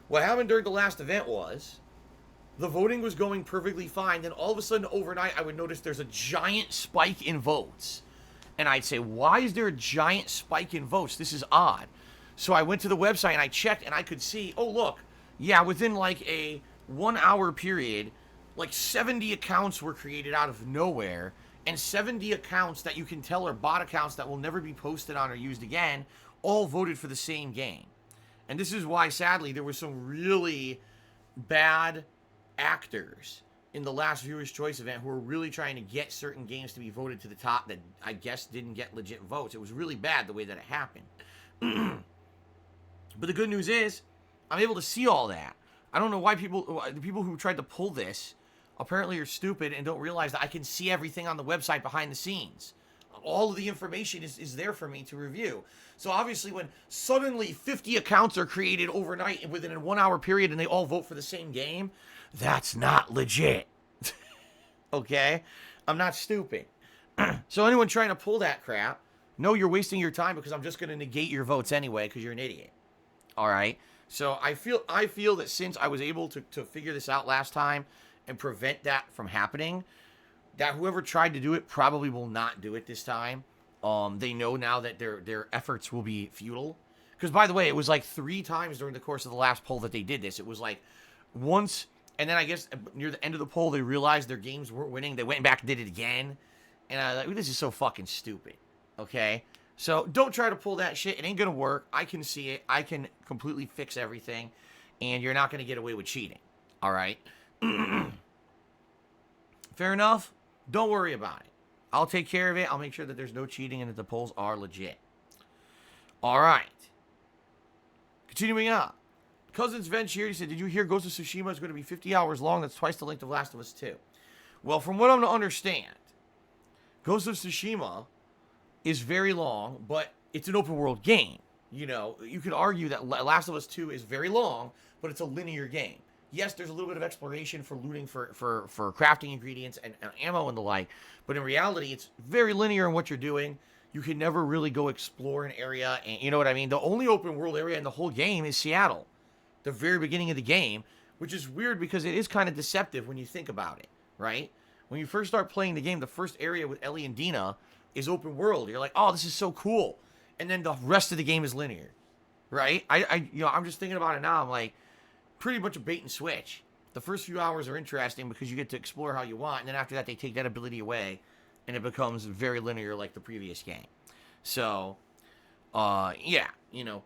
What happened during the last event was the voting was going perfectly fine. Then all of a sudden, overnight, I would notice there's a giant spike in votes. And I'd say, why is there a giant spike in votes? This is odd. So I went to the website and I checked and I could see, oh, look, yeah, within like a 1 hour period, like 70 accounts were created out of nowhere, and 70 accounts that you can tell are bot accounts that will never be posted on or used again, all voted for the same game. And this is why, sadly, there were some really bad actors in the last Viewers' Choice event who were really trying to get certain games to be voted to the top that I guess didn't get legit votes. It was really bad the way that it happened. But the good news is, I'm able to see all that. I don't know why the people who tried to pull this apparently are stupid and don't realize that I can see everything on the website behind the scenes. All of the information is there for me to review. So obviously when suddenly 50 accounts are created overnight within a 1 hour period and they all vote for the same game, that's not legit. Okay? I'm not stupid. So anyone trying to pull that crap, no, you're wasting your time because I'm just going to negate your votes anyway because you're an idiot. All right? So I feel that since I was able to figure this out last time and prevent that from happening, that whoever tried to do it probably will not do it this time. They know now that their efforts will be futile. Because, by the way, it was like 3 times during the course of the last poll that they did this. It was like once, and then I guess near the end of the poll, they realized their games weren't winning. They went back and did it again. And I was like, this is so fucking stupid. Okay? So don't try to pull that shit. It ain't going to work. I can see it. I can completely fix everything. And you're not going to get away with cheating. All right? Fair enough? Don't worry about it. I'll take care of it. I'll make sure that there's no cheating and that the polls are legit. All right. Continuing on. Cousins Venge here, he said, did you hear Ghost of Tsushima is going to be 50 hours long? That's twice the length of Last of Us 2. Well, from what I'm to understand, Ghost of Tsushima is very long, but it's an open world game. You know, you could argue that Last of Us 2 is very long, but it's a linear game. Yes, there's a little bit of exploration for looting for crafting ingredients and ammo and the like, but in reality, it's very linear in what you're doing. You can never really go explore an area, and you know what I mean? The only open world area in the whole game is Seattle, the very beginning of the game, which is weird because it is kind of deceptive when you think about it, right? When you first start playing the game, the first area with Ellie and Dina is open world. You're like, oh, this is so cool. And then the rest of the game is linear, right? I'm just thinking about it now. I'm like, pretty much a bait and switch. The first few hours are interesting because you get to explore how you want, and then after that they take that ability away and it becomes very linear like the previous game. So yeah, you know,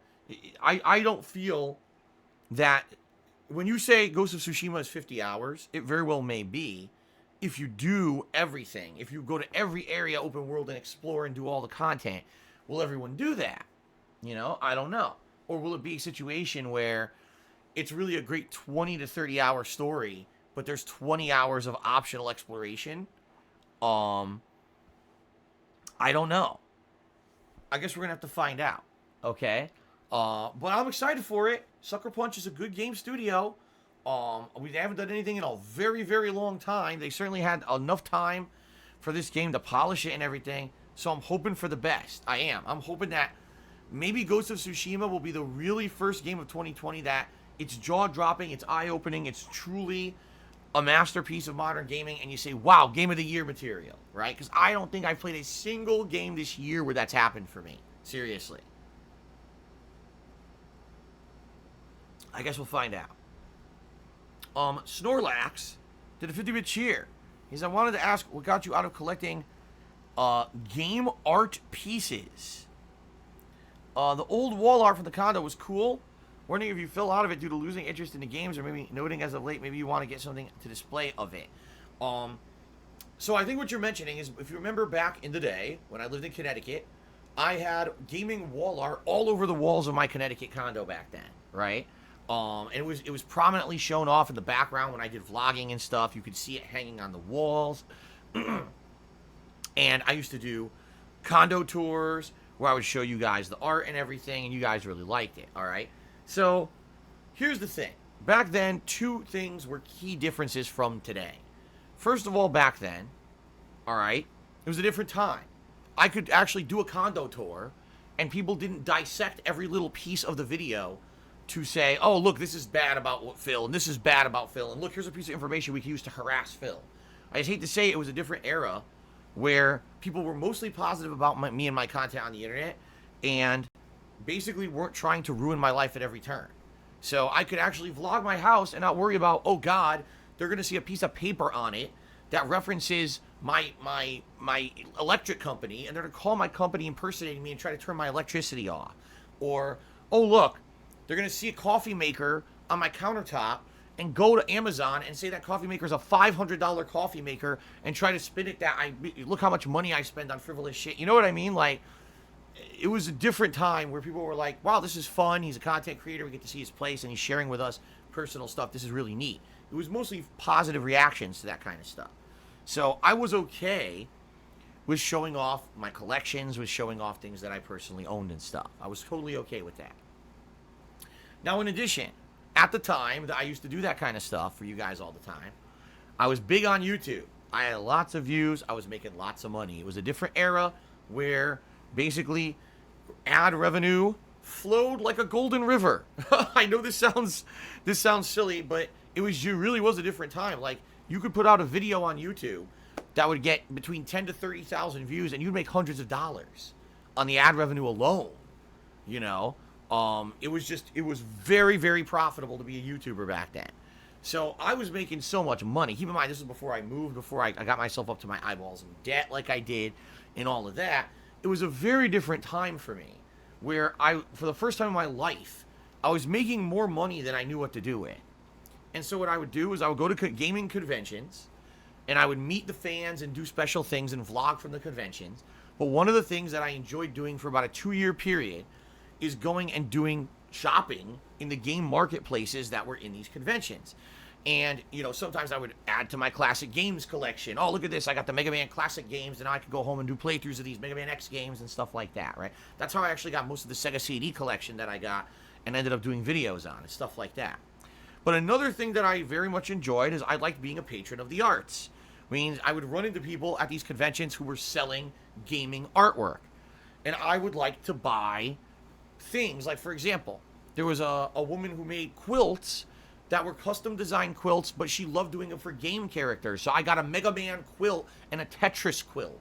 I don't feel that when you say Ghost of Tsushima is 50 hours, it very well may be if you do everything. If you go to every area open world and explore and do all the content, will everyone do that? You know, I don't know. Or will it be a situation where it's really a great 20 to 30 hour story, but there's 20 hours of optional exploration? I don't know. I guess we're gonna have to find out. Okay. But I'm excited for it. Sucker Punch is a good game studio. We haven't done anything in a very, very long time. They certainly had enough time for this game to polish it and everything. So I'm hoping for the best. I am. I'm hoping that maybe Ghost of Tsushima will be the really first game of 2020 that it's jaw-dropping, it's eye-opening, it's truly a masterpiece of modern gaming, and you say, wow, Game of the Year material, right? Because I don't think I've played a single game this year where that's happened for me. Seriously. I guess we'll find out. Snorlax did a 50-bit cheer. He said, I wanted to ask what got you out of collecting game art pieces. The old wall art from the condo was cool. Wondering if you fell out of it due to losing interest in the games, or maybe noting as of late, maybe you want to get something to display of it. So I think what you're mentioning is, if you remember back in the day, when I lived in Connecticut, I had gaming wall art all over the walls of my Connecticut condo back then, right? And it was prominently shown off in the background when I did vlogging and stuff. You could see it hanging on the walls. And I used to do condo tours where I would show you guys the art and everything, and you guys really liked it, all right? So, here's the thing. Back then, 2 things were key differences from today. First of all, back then, all right, it was a different time. I could actually do a condo tour, and people didn't dissect every little piece of the video to say, oh, look, this is bad about Phil, and this is bad about Phil, and look, here's a piece of information we can use to harass Phil. I just hate to say it was a different era where people were mostly positive about me and my content on the internet, and basically weren't trying to ruin my life at every turn. So I could actually vlog my house and not worry about, oh God, they're gonna see a piece of paper on it that references my electric company, and they're gonna call my company impersonating me and try to turn my electricity off. Or, oh look, they're gonna see a coffee maker on my countertop, and go to Amazon and say that coffee maker is a $500 coffee maker and try to spin it that look how much money I spend on frivolous shit. You know what I mean? Like, it was a different time where people were like, wow, this is fun. He's a content creator. We get to see his place and he's sharing with us personal stuff. This is really neat. It was mostly positive reactions to that kind of stuff. So I was okay with showing off my collections, with showing off things that I personally owned and stuff. I was totally okay with that. Now, in addition, at the time that I used to do that kind of stuff for you guys all the time, I was big on YouTube. I had lots of views. I was making lots of money. It was a different era where basically ad revenue flowed like a golden river. I know this sounds silly, but it really was a different time. Like, you could put out a video on YouTube that would get between 10 to 30,000 views and you'd make hundreds of dollars on the ad revenue alone. You know, it was very, very profitable to be a YouTuber back then. So I was making so much money. Keep in mind, this is before I moved, before I got myself up to my eyeballs in debt like I did and all of that. It was a very different time for me where for the first time in my life, I was making more money than I knew what to do with. And so what I would do is I would go to gaming conventions and I would meet the fans and do special things and vlog from the conventions. But one of the things that I enjoyed doing for about a 2-year period is going and doing shopping in the game marketplaces that were in these conventions. And, you know, sometimes I would add to my classic games collection. Oh, look at this. I got the Mega Man classic games, and now I could go home and do playthroughs of these Mega Man X games and stuff like that, right? That's how I actually got most of the Sega CD collection that I got and ended up doing videos on and stuff like that. But another thing that I very much enjoyed is I liked being a patron of the arts. Means I would run into people at these conventions who were selling gaming artwork. And I would like to buy things. Like, for example, there was a woman who made quilts that were custom designed quilts, but she loved doing them for game characters. So I got a Mega Man quilt and a Tetris quilt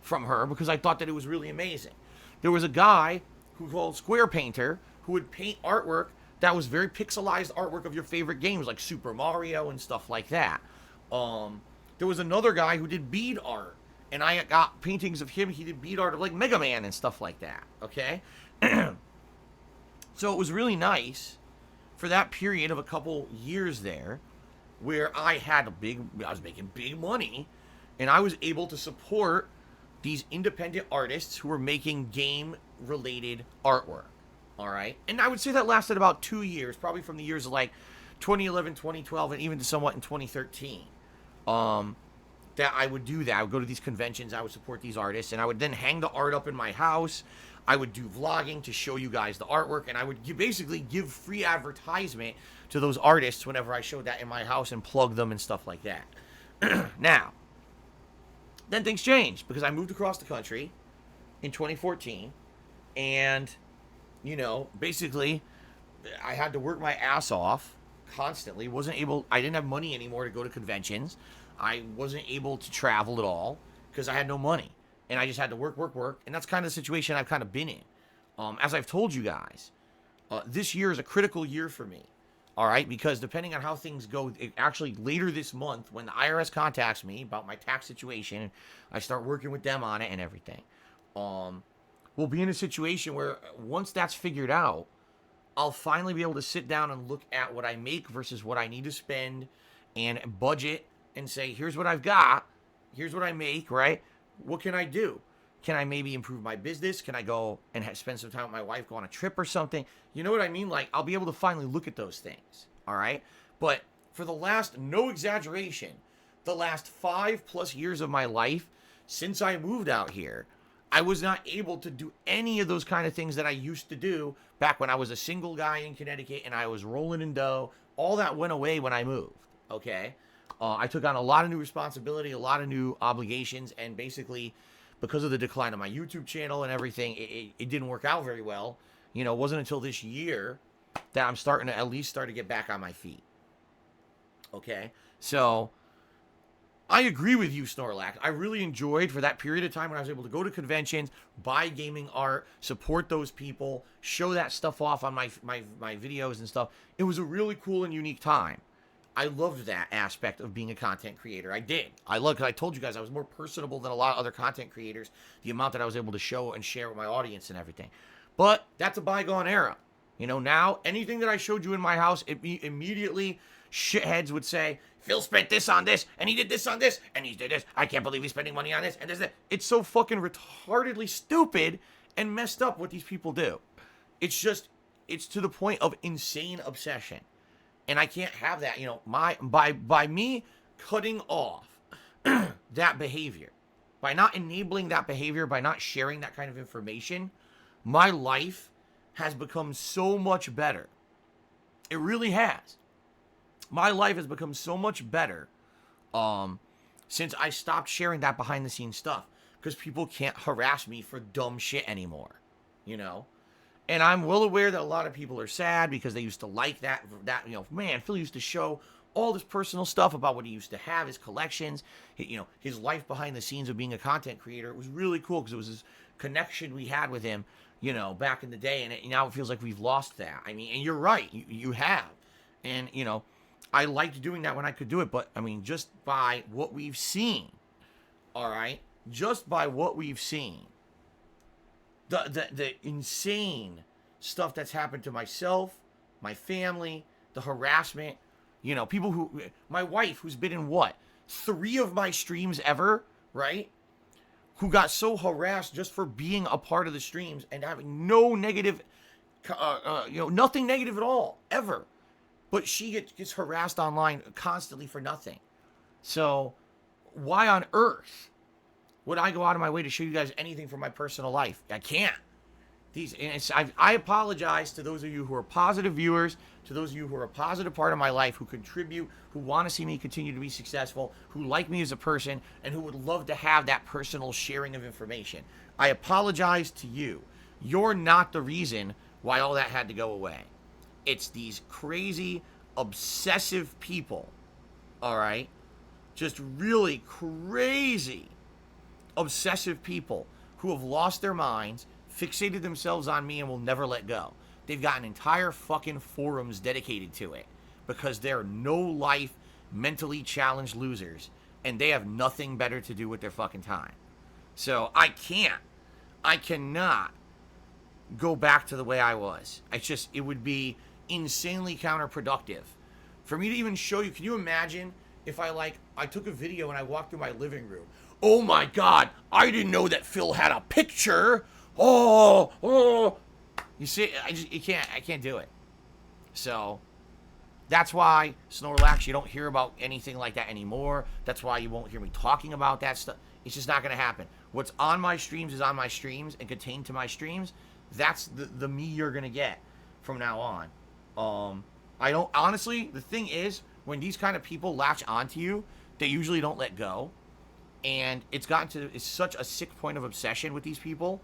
from her because I thought that it was really amazing. There was a guy who called Square Painter who would paint artwork that was very pixelized artwork of your favorite games like Super Mario and stuff like that. There was another guy who did bead art, and I got paintings of him. He did bead art of like Mega Man and stuff like that, okay? So it was really nice for that period of a couple years there where I was making big money, and I was able to support these independent artists who were making game-related artwork, all right? And I would say that lasted about 2 years, probably from the years of like 2011, 2012, and even somewhat in 2013. That I would do that. I would go to these conventions, I would support these artists, and I would then hang the art up in my house. I would do vlogging to show you guys the artwork, and I would basically give free advertisement to those artists whenever I showed that in my house and plug them and stuff like that. Now, then things changed because I moved across the country in 2014, and, you know, basically, I had to work my ass off constantly. I didn't have money anymore to go to conventions. I wasn't able to travel at all because I had no money. And I just had to work. And that's kind of the situation I've kind of been in. As I've told you guys, this year is a critical year for me. All right? Because depending on how things go, actually later this month, when the IRS contacts me about my tax situation, I start working with them on it and everything. We'll be in a situation where once that's figured out, I'll finally be able to sit down and look at what I make versus what I need to spend and budget and say, here's what I've got. Here's what I make, right? What can I do? Can I maybe improve my business? Can I go and spend some time with my wife, go on a trip or something? You know what I mean? Like, I'll be able to finally look at those things, all right? But for the last, no exaggeration, the last 5+ years of my life, since I moved out here, I was not able to do any of those kind of things that I used to do back when I was a single guy in Connecticut and I was rolling in dough. All that went away when I moved, okay? I took on a lot of new responsibility, a lot of new obligations, and basically, because of the decline of my YouTube channel and everything, it didn't work out very well. You know, it wasn't until this year that I'm starting to at least start to get back on my feet. Okay? So, I agree with you, Snorlax. I really enjoyed for that period of time when I was able to go to conventions, buy gaming art, support those people, show that stuff off on my videos and stuff. It was a really cool and unique time. I loved that aspect of being a content creator. I did. Because I told you guys I was more personable than a lot of other content creators, the amount that I was able to show and share with my audience and everything. But that's a bygone era. You know, now anything that I showed you in my house, it immediately shitheads would say, Phil spent this on this, and he did this on this, and he did this. I can't believe he's spending money on this, and this, that. It's so fucking retardedly stupid and messed up what these people do. It's to the point of insane obsession. And I can't have that, by me cutting off that behavior, by not enabling that behavior, by not sharing that kind of information, my life has become so much better. It really has. My life has become so much better since I stopped sharing that behind the scenes stuff, because people can't harass me for dumb shit anymore, And I'm well aware that a lot of people are sad because they used to like that, man, Phil used to show all this personal stuff about what he used to have, his collections, his life behind the scenes of being a content creator. It was really cool because it was this connection we had with him, back in the day, and now it feels like we've lost that. I mean, and you're right, you have. And, I liked doing that when I could do it, but, I mean, just by what we've seen, all right, just by what we've seen, the insane stuff that's happened to myself, my family, the harassment, people my wife, who's been in 3 of my streams ever, right? Who got so harassed just for being a part of the streams and having no negative, nothing negative at all, ever. But she gets harassed online constantly for nothing. So why on earth would I go out of my way to show you guys anything from my personal life? I can't. I apologize to those of you who are positive viewers, to those of you who are a positive part of my life, who contribute, who want to see me continue to be successful, who like me as a person, and who would love to have that personal sharing of information. I apologize to you. You're not the reason why all that had to go away. It's these crazy, obsessive people, all right? Just really crazy, obsessive people who have lost their minds, fixated themselves on me, and will never let go. They've got an entire fucking forums dedicated to it because they're no-life, mentally challenged losers, and they have nothing better to do with their fucking time. So I cannot go back to the way I was. It would be insanely counterproductive for me to even show you. Can you imagine if I took a video and I walked through my living room? Oh my God, I didn't know that Phil had a picture. Oh. You see, I can't do it. So that's why, Snorlax, you don't hear about anything like that anymore. That's why you won't hear me talking about that stuff. It's just not going to happen. What's on my streams is on my streams and contained to my streams. That's the me you're going to get from now on. I don't, honestly, the thing is, when these kind of people latch onto you, they usually don't let go. And it's such a sick point of obsession with these people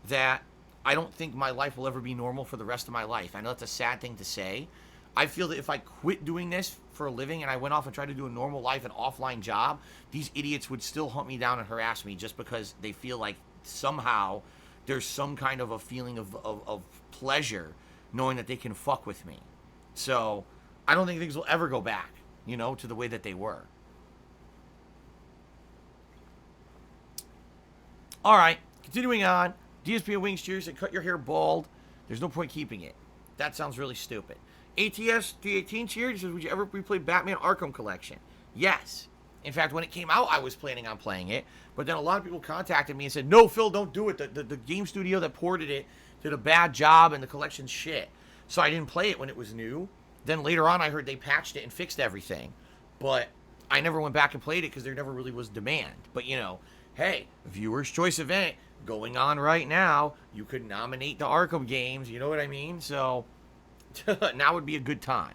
that I don't think my life will ever be normal for the rest of my life. I know that's a sad thing to say. I feel that if I quit doing this for a living and I went off and tried to do a normal life, an offline job, these idiots would still hunt me down and harass me just because they feel like somehow there's some kind of a feeling of pleasure knowing that they can fuck with me. So I don't think things will ever go back, to the way that they were. All right, continuing on. DSP Wings cheers said, cut your hair bald. There's no point keeping it. That sounds really stupid. ATS 318 cheers says, would you ever replay Batman Arkham Collection? Yes. In fact, when it came out, I was planning on playing it. But then a lot of people contacted me and said, no, Phil, don't do it. The game studio that ported it did a bad job and the collection's shit. So I didn't play it when it was new. Then later on, I heard they patched it and fixed everything. But I never went back and played it because there never really was demand. But, hey, Viewer's Choice event going on right now. You could nominate the Arkham games. You know what I mean? So now would be a good time.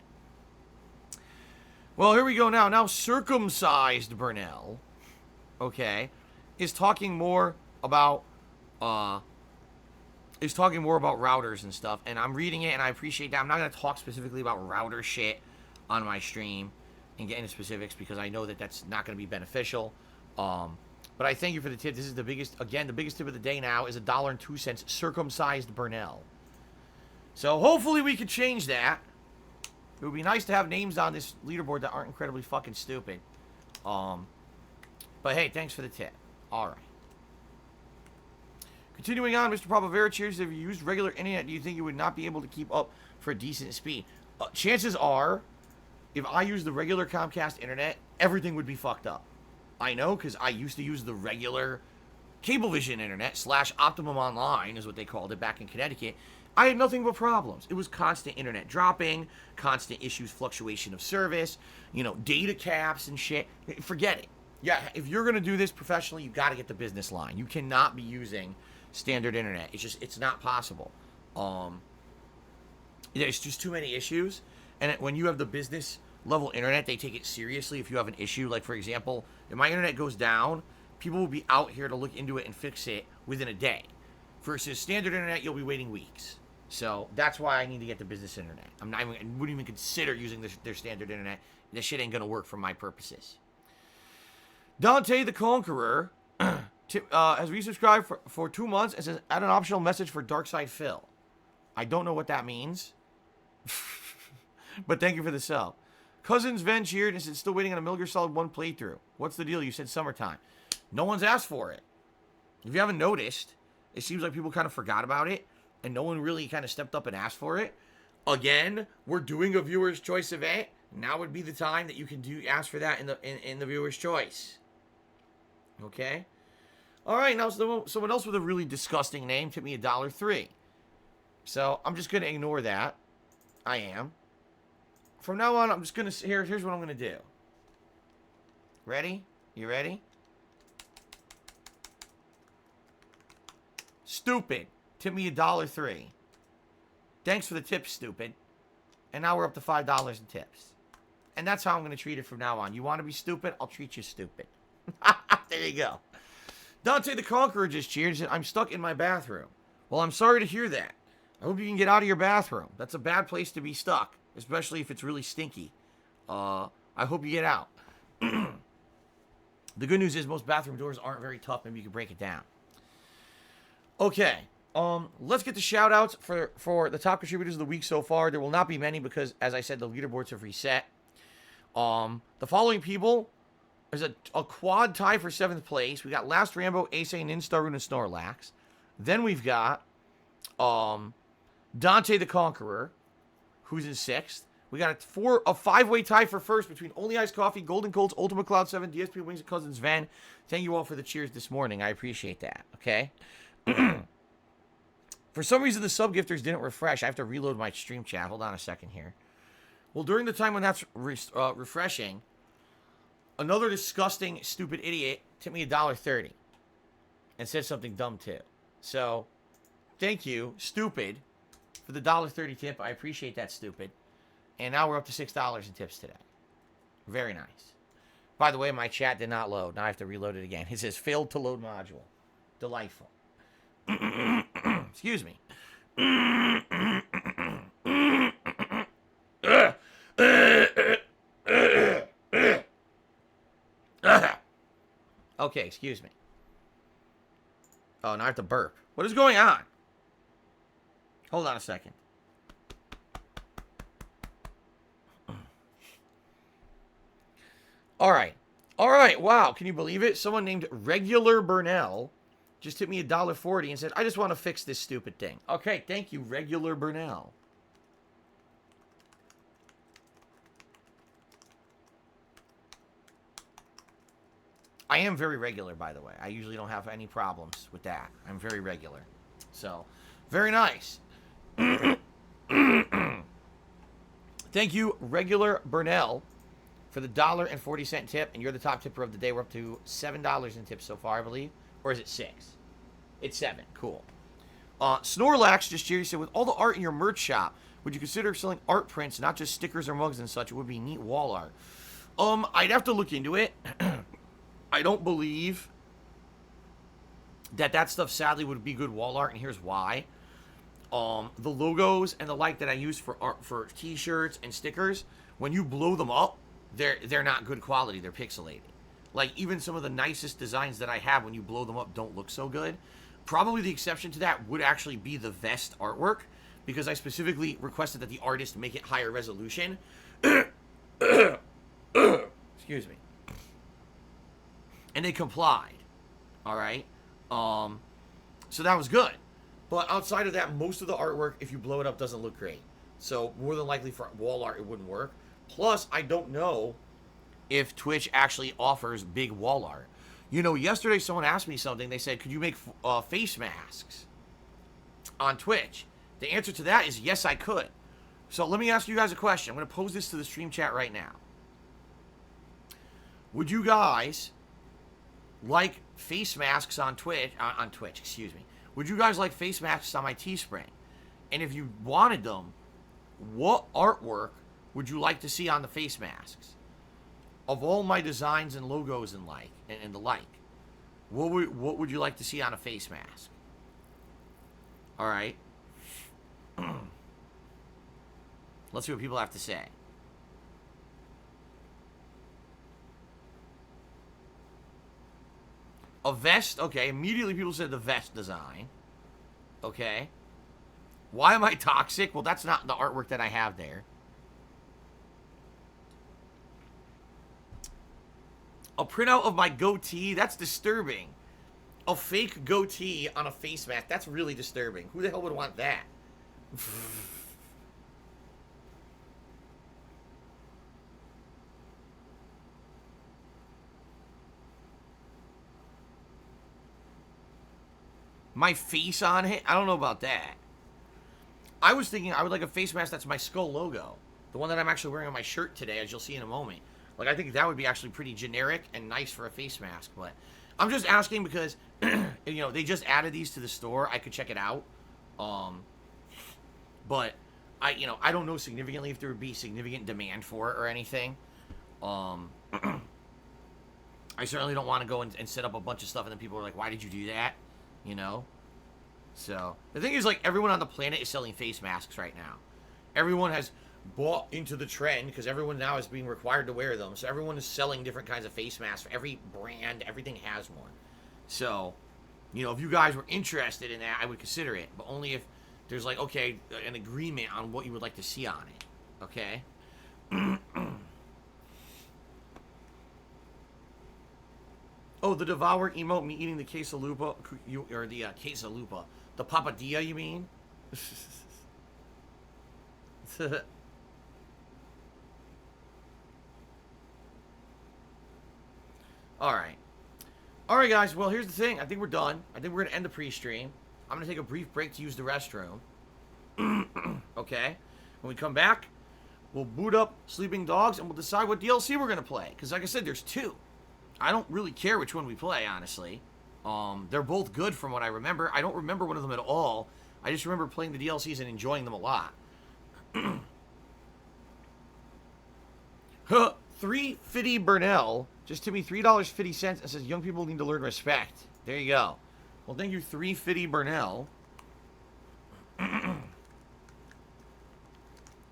Well, here we go now. Now, Circumcised Burnell, okay, is talking more about routers and stuff. And I'm reading it, and I appreciate that. I'm not going to talk specifically about router shit on my stream and get into specifics because I know that that's not going to be beneficial. But I thank you for the tip. This is the biggest tip of the day now is $1.02, Circumcised Burnell. So hopefully we could change that. It would be nice to have names on this leaderboard that aren't incredibly fucking stupid. But hey, thanks for the tip. All right. Continuing on, Mr. Probavera cheers. If you used regular internet, do you think you would not be able to keep up for a decent speed? Chances are, if I use the regular Comcast internet, everything would be fucked up. I know, because I used to use the regular Cablevision internet / Optimum Online is what they called it back in Connecticut. I had nothing but problems. It was constant internet dropping, constant issues, fluctuation of service, data caps and shit. Forget it. Yeah, if you're going to do this professionally, you got to get the business line. You cannot be using standard internet. It's not possible. There's just too many issues. And when you have the business level internet, they take it seriously. If you have an issue, like for example, if my internet goes down, people will be out here to look into it and fix it within a day. Versus standard internet, you'll be waiting weeks. So that's why I need to get the business internet. I wouldn't even consider using their standard internet. This shit ain't gonna work for my purposes. Dante the Conqueror has resubscribed for 2 months and says, add an optional message for Darkside Phil. I don't know what that means. But thank you for the sub. Cousins Ven cheered and said, still waiting on a Metal Gear Solid 1 playthrough. What's the deal? You said summertime. No one's asked for it. If you haven't noticed, it seems like people kind of forgot about it, and no one really kind of stepped up and asked for it. Again, we're doing a viewer's choice event. Now would be the time that you can ask for that in the viewer's choice. Okay? Alright, now someone else with a really disgusting name tipped me $1.03. So, I'm just going to ignore that. I am. From now on, I'm just going to... Here's what I'm going to do. Ready? You ready? Stupid. Tip me $1.03. Thanks for the tip, stupid. And now we're up to $5 in tips. And that's how I'm going to treat it from now on. You want to be stupid? I'll treat you stupid. There you go. Dante the Conqueror just cheered and said, I'm stuck in my bathroom. Well, I'm sorry to hear that. I hope you can get out of your bathroom. That's a bad place to be stuck, especially if it's really stinky. I hope you get out. The good news is most bathroom doors aren't very tough. Maybe you can break it down. Okay. Let's get the shout-outs for the top contributors of the week so far. There will not be many because, as I said, the leaderboards have reset. The following people is a quad tie for 7th place. We got Last Rambo, Ace, Ninstar, and Snorlax. Then we've got Dante the Conqueror, who's in 6th. We got a 5-way tie for 1st between Only Ice Coffee, Golden Colts, Ultimate Cloud 7, DSP Wings, and Cousins Van. Thank you all for the cheers this morning. I appreciate that. Okay. For some reason, the sub-gifters didn't refresh. I have to reload my stream chat. Hold on a second here. Well, during the time when that's refreshing, another disgusting, stupid idiot tipped me $1.30 and said something dumb, too. So, thank you, stupid, for the $1.30 tip. I appreciate that, stupid. And now we're up to $6 in tips today. Very nice. By the way, my chat did not load. Now I have to reload it again. It says, failed to load module. Delightful. Excuse me. Okay, excuse me. Oh, now I have to burp. What is going on? Hold on a second. All right. Wow. Can you believe it? Someone named Regular Burnell just tipped me $1.40 and said, I just want to fix this stupid thing. Okay, thank you, Regular Burnell. I am very regular, by the way. I usually don't have any problems with that. I'm very regular. So, very nice. Thank you, Regular Burnell, for the $1.40 tip, and you're the top tipper of the day. We're up to $7 in tips so far, I believe. Or is it 6? It's 7. Cool. Snorlax just here said, with all the art in your merch shop, would you consider selling art prints, not just stickers or mugs and such? It would be neat wall art. I'd have to look into it. I don't believe that stuff, sadly, would be good wall art, and here's why. The logos and the like that I use for art, for t-shirts and stickers, when you blow them up, they're not good quality. They're pixelated. Like, even some of the nicest designs that I have, when you blow them up, don't look so good. Probably the exception to that would actually be the vest artwork, because I specifically requested that the artist make it higher resolution. Excuse me. And they complied. Alright? So that was good. But outside of that, most of the artwork, if you blow it up, doesn't look great. So, more than likely for wall art, it wouldn't work. Plus, I don't know if Twitch actually offers big wall art. You know, yesterday someone asked me something. They said, could you make face masks on Twitch? The answer to that is yes, I could. So let me ask you guys a question. I'm going to pose this to the stream chat right now. Would you guys like face masks on Twitch? Excuse me. Would you guys like face masks on my Teespring? And if you wanted them, what artwork would you like to see on the face masks? Of all my designs and logos and the like, what would you like to see on a face mask? All right. Let's see what people have to say. A vest, okay. Immediately people said the vest design. Okay. Why am I toxic? Well, that's not the artwork that I have there. A printout of my goatee? That's disturbing. A fake goatee on a face mask? That's really disturbing. Who the hell would want that? My face on it? I don't know about that. I was thinking I would like a face mask that's my skull logo. The one that I'm actually wearing on my shirt today, as you'll see in a moment. Like, I think that would be actually pretty generic and nice for a face mask. But I'm just asking because, you know, they just added these to the store. I could check it out. But I don't know significantly if there would be significant demand for it or anything. I certainly don't want to go and set up a bunch of stuff and then people are like, why did you do that? You know? So, the thing is, like, everyone on the planet is selling face masks right now. Everyone has bought into the trend because everyone now is being required to wear them. So, everyone is selling different kinds of face masks. Every brand, everything has one. So, you know, if you guys were interested in that, I would consider it. But only if there's, like, okay, an agreement on what you would like to see on it. Okay? Oh, the Devour emote, me eating the quesalupa, or the quesalupa. The papadilla, you mean? Alright. Alright, guys, well, here's the thing. I think we're done. I think we're going to end the pre-stream. I'm going to take a brief break to use the restroom. Okay? When we come back, we'll boot up Sleeping Dogs, and we'll decide what DLC we're going to play. Because, like I said, there's two. I don't really care which one we play, honestly. They're both good from what I remember. I don't remember one of them at all. I just remember playing the DLCs and enjoying them a lot. 350 Burnell just to me $3.50 and says young people need to learn respect. There you go. Well, thank you, 350 Burnell,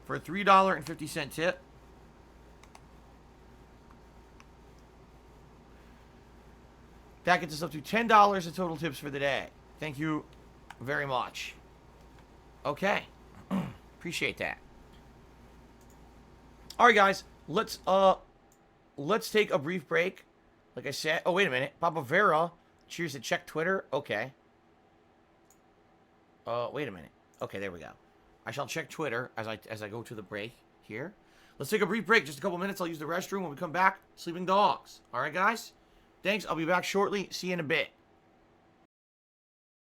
for a $3.50 tip. That gets us up to $10 in total tips for the day. Thank you very much. Okay. Appreciate that. Alright, guys. Let's take a brief break. Like I said. Oh, wait a minute. Papa Vera. Cheers to check Twitter. Okay. Wait a minute. Okay, there we go. I shall check Twitter as I go to the break here. Let's take a brief break. Just a couple minutes. I'll use the restroom. When we come back, Sleeping Dogs. Alright, guys? Thanks. I'll be back shortly. See you in a bit.